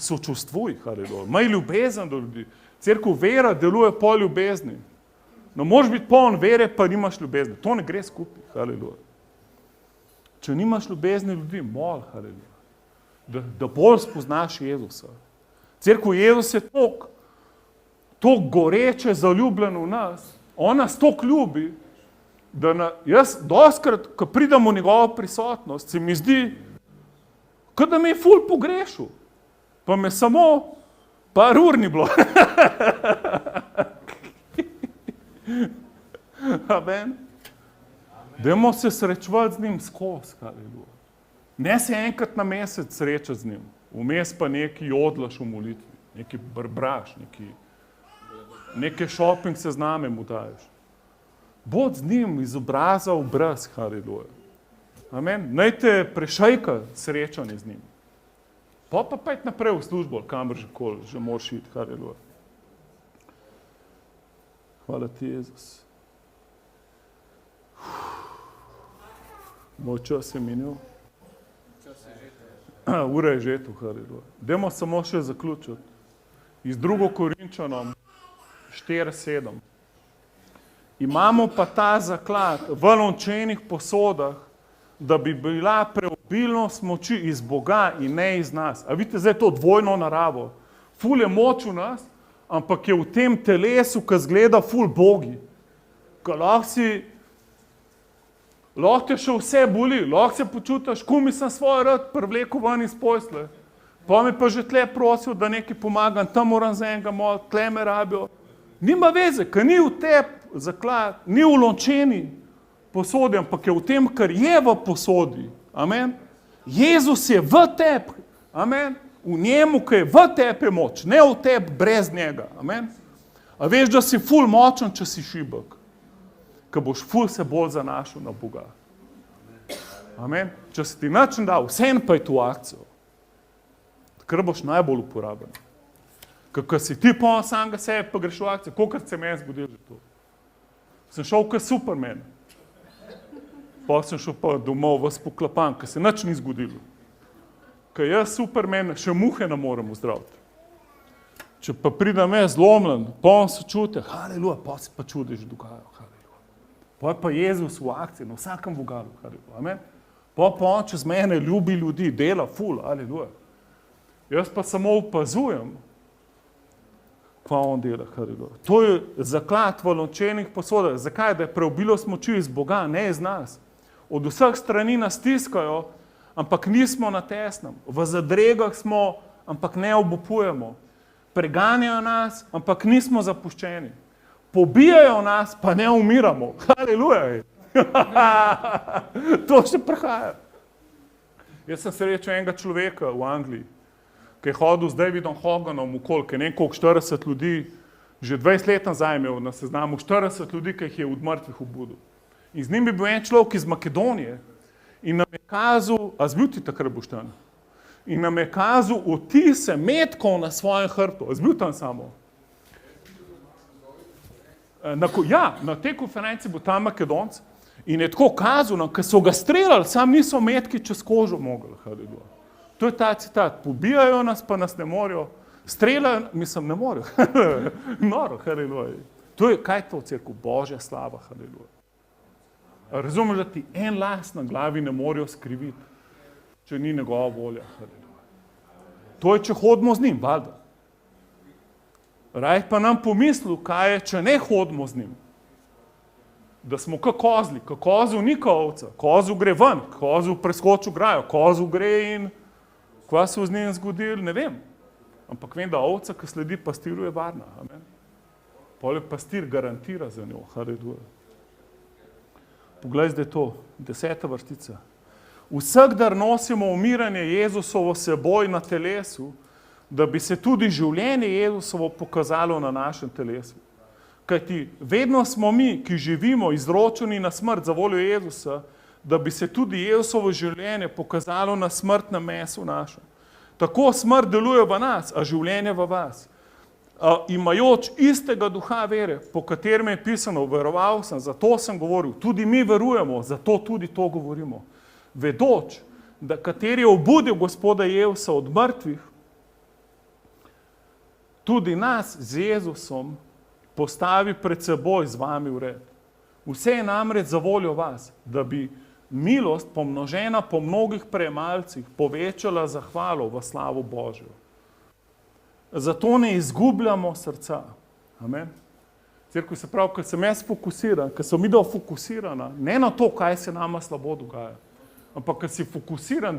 sočustvuj, haleluja. Maj ljubezen do ljudi. Cerkev vera deluje po ljubezni. No, moraš biti poln vere, pa nimaš ljubezni. To ne gre skupaj, haleluja. Če nimaš ljubezni ljudi, mol, haleluja. Da bolj spoznaš Jezusa. Cerkev Jezus je toliko goreče zaljubljen v nas, on nas toliko ljubi, da jaz dostikrat, ko pridem v njegovo prisotnost, se mi zdi, kot da me je ful pogrešil, pa me samo par ur ni bilo. Amen. Dajmo se srečevati z njim skozi, haleluja. Ne se enkrat na mesec srečati z njim, vmes pa neki jodlaš v molitvi, neki brbraš, neke shopping sezname mu daješ. Bod z njim iz obraza v obraz, haleluja. Amen. Naj te prešajka srečanje z njim. Pa pojdi naprej v službo, kamor že moraš iti, haleluja. Hvala ti, Jezus. Moj čas je minil. Ura je že tu, haleluja. Dajmo samo še zaključiti. Iz 2. Korinčanom 4:7. Imamo pa ta zaklad v lončenih posodah, da bi bila preobilnost moči iz Boga in ne iz nas. A vidite, zdaj to dvojno naravo. Ful je moč v nas, ampak je v tem telesu, ki zgleda ful bogi. Ko lahko te še vse boli, lahko se počutiš, kumi sem svoj rad privlekel ven iz posle. Pa mi pa že tle prosil, da nekaj pomagam, tam moram za enega moliti, tle me rabijo. Nima veze, ker ni v tebi zaklad, ni v lončeni posodi, ampak je v tem, kar je v posodi. Amen. Jezus je v tebi. Amen. V njemu, ki je v tebi, je moč, ne v tebi brez njega. Amen. A veš, da si ful močen, če si šibek. Ker boš ful se bolj zanašal na Boga. Amen. Če si ti nič ne dal, vsem pa je tu akcijo. Takrat boš najbolj uporaben. Ker si ti pa samega sebe pa greš v akcijo, kolikrat se meni zgodilo že to. Sem šel kot Superman. Pa sem šel pa domov vas poklapan, ker se nič ni zgodilo. Ker jaz Superman še muhe ne morem zdraviti. Če pa pridem jaz zlomljen, pa on se čuti, haleluja, pa se pa čudež dogajajo, haleluja. Pa je pa Jezus v akciji, na vsakem vogalu, haleluja. Amen. Pa on čez mene ljubi ljudi, dela ful, haleluja. Jaz pa samo opazujem, kva on dela, haleluja. To je zaklad v lončenih posodah. Zakaj? Da je preobilo smoči iz Boga, ne iz nas. Od vseh strani nas stiskajo, ampak nismo na tesnem. V zadregah smo, ampak ne obupujemo. Preganjajo nas, ampak nismo zapuščeni. Pobijajo nas, pa ne umiramo. Haleluja. To še prihaja. Jaz sem srečal enega človeka v Angliji, ki je hodil z Davidom Hoganom okoli, ki je nekaj 40 ljudi, že 20 let nazaj imel na seznamu 40 ljudi, ki jih je od mrtvih obudil. In z njim je bil en človek iz Makedonije in nam je kazal, a zbil ti takrat Boštan, in nam je kazal otise metkov na svojem hrbtu. A zbil tam samo? Na tej konferenci bo tam Makedonc in je tako kazal nam, ker so ga streljali, sam niso metki čez kožo mogli. Haleluja. To je ta citat. Pobijajo nas, pa nas ne morajo. Streljajo, mislim, ne morajo. Noro, haleluja. To je, kaj je to v cerkvi? Božja slava, haleluja. Razumeš, da ti en las na glavi ne morajo skriviti, če ni njegova volja. To je, če hodimo z njim, valjda. Raj pa nam pomislil, kaj je, če ne hodimo z njim. Da smo kot kozli, ko kozu ni ovca, kozu gre ven, kozu preskoči grajo, kozu gre in kva se v njim zgodil, ne vem. Ampak vem, da ovca, ki sledi pastiru, je varna. Amen. Pol je pastir garantira za njo. Haleluja. Poglej zdaj to, 10. vrstica. Vsak dar nosimo umiranje Jezusovo seboj na telesu, da bi se tudi življenje Jezusovo pokazalo na našem telesu. Kajti vedno smo mi, ki živimo izročeni na smrt za voljo Jezusa, da bi se tudi Jezusovo življenje pokazalo na smrtnem mesu našem. Tako smrt deluje v nas, a življenje v vas. Imajoč istega duha vere, po katerem je pisano, veroval sem, zato sem govoril, tudi mi verujemo, zato tudi to govorimo. Vedoč, da kateri je obudil Gospoda Jezusa od mrtvih, tudi nas z Jezusom postavi pred seboj z vami v red. Vse je namreč za voljo vas, da bi milost pomnožena po mnogih premalcih povečala zahvalo v slavo Božjo. Zato ne izgubljamo srca. Amen. Cerkev se pravi, ker sem jaz fokusiran, ker sem videl fokusirana, ne na to, kaj se nama slabo dogaja, ampak ker si fokusiran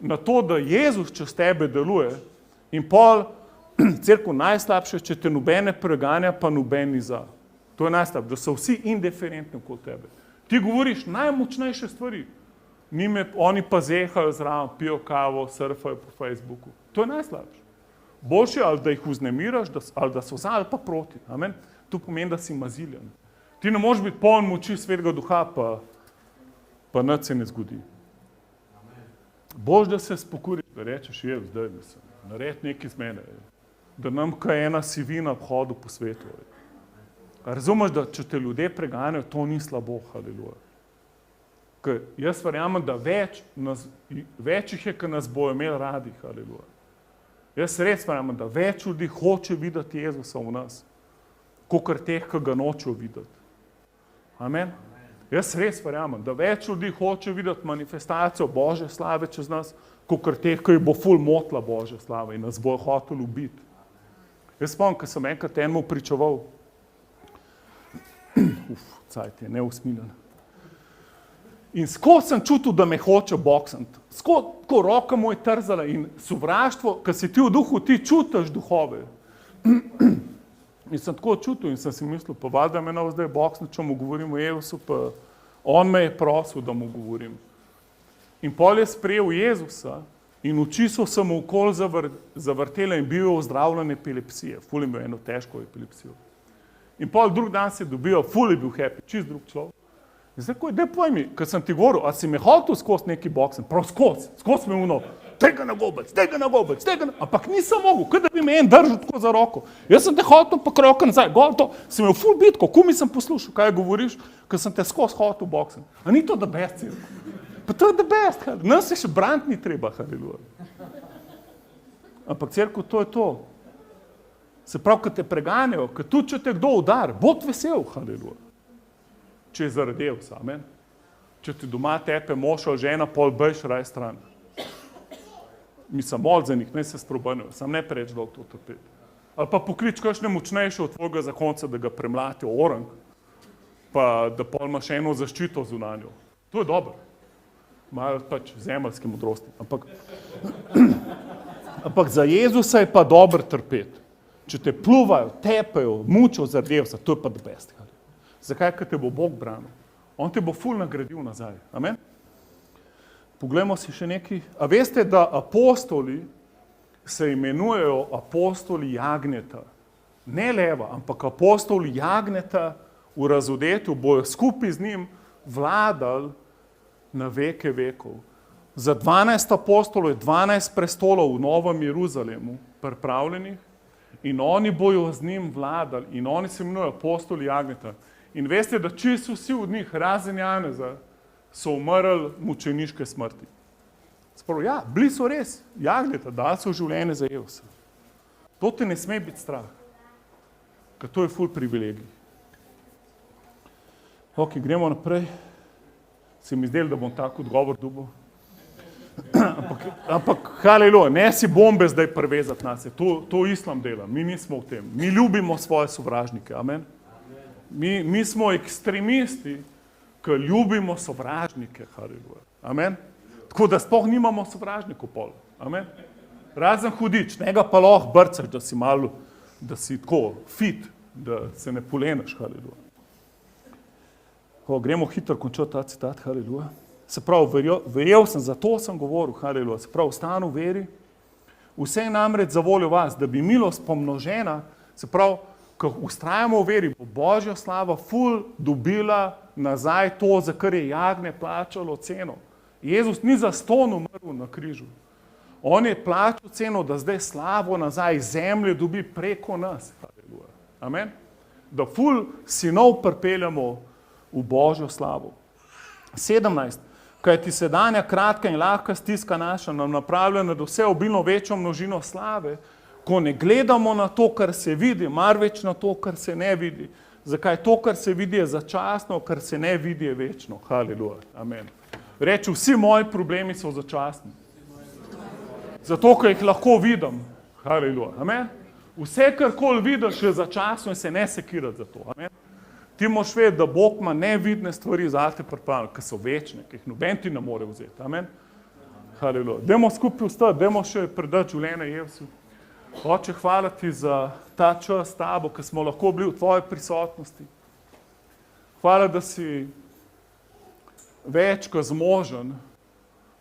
na to, da Jezus čez tebe deluje in pol cerkev najslabše, če te nobene preganja, pa noben ni za. To je najslabše, da so vsi indiferentni okoli tebe. Ti govoriš najmočnejše stvari. Oni pa zehajo zraven, pijo kavo, surfajo po Facebooku. To je najslabše. Boljše, ali da jih vznemiraš, ali da so za, ali pa proti. Amen. To pomeni, da si maziljen. Ti ne možeš biti poln moči Svetega Duha, pa nič se ne zgodi. Bož, da se spokoriš, da rečeš, zdaj mislim, naredi nekaj z mene. Da nam kaj ena sivina obhodu po svetu. Razumeš, da če te ljudje preganjajo, to ni slabo, haleluja. Ker jaz verjamem, da več jih je, ki nas bojo imeli radi, haleluja. Jaz res verjamem, da več ljudi hoče videti Jezusa v nas, kakor teh, ki ga nočejo videti. Amen. Jaz res verjamem, da več ljudi hoče videti manifestacijo Božje slave čez nas, kakor teh, ki bo ful motla Božja slava in nas bojo hoteli ubiti. Jaz spomnim, ko sem enkrat enemu pričeval, cajt je neusmiljen. In skozi sem čutil, da me hoče boksati. Skozi, ko roka mu je trzala in sovraštvo, ker si ti v duhu, ti čutiš duhove. In sem tako čutil in sem si mislil, pa valjda me nav zdaj boksati, če mu govorim o Jezusu, pa on me je prosil, da mu govorim. In pol je sprejel Jezusa in oči so se mu okoli zavrtele in bil je ozdravljen epilepsije. Ful je imel eno težko epilepsijo. In pol drug dan se je dobil, ful je bil happy, čist drug človek. In zdaj, daj povej mi, ker sem ti govoril, a si me hotel skozi neki boksen, prav skozi me uno, tega na gobec, ampak nisem mogel, kaj da bi me en držal tako za roko. Jaz sem te hotel pa kroko nazaj, gotovo, si imel ful bitko, kumi sem poslušal, kaj govoriš, ker sem te skozi hotel boksen. A ni to the best, cirko? Pa to je the best, nas se še braniti ni treba, haleluja. Ampak cerkev, to je to. Se pravi, kad te preganjajo, kad tudi če te kdo udar, bod vesel, haleluja. Če je zaradi Jezusa, amen. Če ti doma tepe mož ali žena, pol bejš raj stran. Mislim, molj za njih, naj se sprobanejo, sam ne preveč dolgo to trpeti. Ali pa poklič kakšne močnejše od tvojega zakonca, da ga premlati v orang, pa da pol imaš eno zaščito zunanjo. To je dobro. Malo pač zemeljske modrosti. Ampak za Jezusa je pa dobro trpeti. Če te pluvajo, tepajo, mučijo zaradi Jezusa, to je pa the best. Zakaj? Ker te bo Bog branil. On te bo ful nagradil nazaj. Amen? Poglejmo si še nekaj. A veste, da apostoli se imenujejo apostoli jagnjeta. Ne leva, ampak apostoli jagnjeta v razodetju bojo skupaj z njim vladali na veke vekov. Za 12 apostolov je 12 prestolov v Novem Jeruzalemu pripravljenih in oni bojo z njim vladali in oni se imenujejo apostoli jagnjeta. In veste, da čisto vsi od njih, razen Janeza, so umrli mučeniške smrti. Spravo, ja, bili so res jagnjeta, dali so življenje za Jezusa. To te ne sme biti strah, ker to je ful privilegij. Ok, gremo naprej. Se mi zdelo, da bom tak odgovor dobil. Ampak haleluja, ne si bombe zdaj privezati nas. To islam dela, mi nismo v tem. Mi ljubimo svoje sovražnike, amen. Mi smo ekstremisti, ki ljubimo sovražnike, haleluja, amen. Tako da sploh nimamo sovražnikov pol, amen. Razen hudič, njega pa lahko brcaš, da si malo, da si tako fit, da se ne poleneš, haleluja. Gremo hitro končati ta citat, haleluja. Se pravi, verjel sem, zato sem govoril, haleluja. Se pravi, ostanu v veri, vse je namreč za voljo vas, da bi milost pomnožena, se pravi, ko ustrajamo v veri, bo Božja slava ful dobila nazaj to, za kar je jagnje plačalo ceno. Jezus ni za ston umrl na križu. On je plačal ceno, da zdaj slavo nazaj zemlje dobi preko nas, haleluja. Amen. Da ful sinov pripeljamo v Božjo slavo. 17. Kajti sedanja kratka in lahka stiska naša nam napravlja nad vse obilno večjo množino slave, ko ne gledamo na to, kar se vidi, marveč na to, kar se ne vidi. Zakaj? To, kar se vidi, je začasno, kar se ne vidi, je večno. Haleluja. Amen. Reči, vsi moji problemi so začasni. Zato, ker jih lahko vidim. Haleluja. Amen. Vse, kar koli vidiš, je začasno in se ne sekirati za to. Amen. Ti moraš vedeti, da Bog ima nevidne stvari zate pripravljene, ki so večne, ki jih noben ti ne more vzeti. Amen. Haleluja. Dajmo skupaj vstati, dajmo še predati življenje Jezusu. Oče, hvala ti za ta čas s tabo, ki smo lahko bili v tvoji prisotnosti. Hvala, da si več kot zmožen,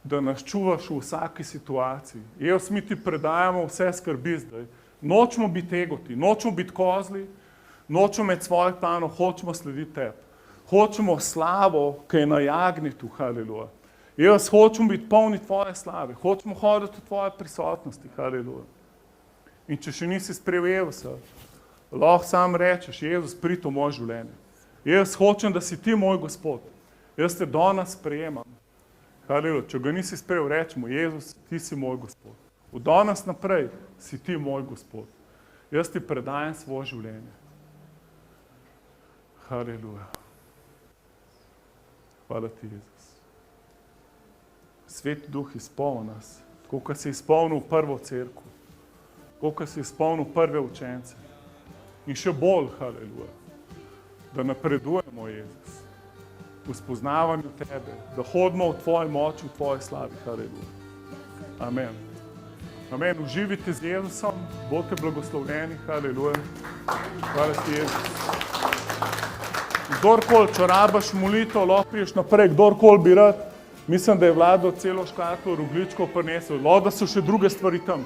da nas čuvaš v vsaki situaciji. Jezus, mi ti predajamo vse skrbi zdaj. Nočemo biti egoti, nočemo biti kozli, nočemo imeti svojih planov, hočemo slediti tebi. Hočemo slavo, ki je na jagnjetu, haleluja. Jezus, hočemo biti polni tvoje slave, hočemo hoditi v tvoje prisotnosti, haleluja. In če še nisi sprejel Jezusa, lahko sam rečeš, Jezus, pridi v moje življenje. Jezus, hočem, da si ti moj Gospod. Jaz te danes sprejemam. Haleluja. Če ga nisi sprejel, rečemo, Jezus, ti si moj Gospod. Od danes naprej si ti moj Gospod. Jaz ti predajam svoje življenje. Haleluja. Hvala ti, Jezus. Sveti Duh izpolni nas, tako kot si izpolnil prvo cerkev. Koliko si izpolnil prve učence. In še bolj, haleluja, da napredujemo, Jezus, v spoznavanju tebe, da hodimo v tvoji moči, v tvoji slavi, haleluja. Amen. Amen. Uživite z Jezusom, bodite blagoslovljeni, haleluja. Hvala ti, Jezus. Kdorkoli, če rabaš molitev, lahko priješ naprej, kdorkoli bi rad, mislim, da je Vlado celo škatlo rogljičkov prinesel, lahko da so še druge stvari tam.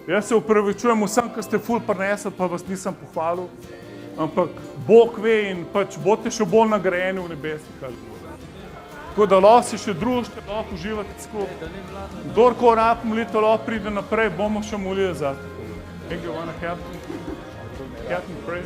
Jaz se upravičujem vsem, ki ste ful prinesli, pa vas nisem pohvalil, ampak Bog ve in pač boste še bolj nagrajeni v nebesih. Tako da lahko si še družite, lahko uživate skupaj. Kdorkoli rab molitev, lahko pride naprej, bomo še molili za to. Thank you, wanna help me? Help me pray.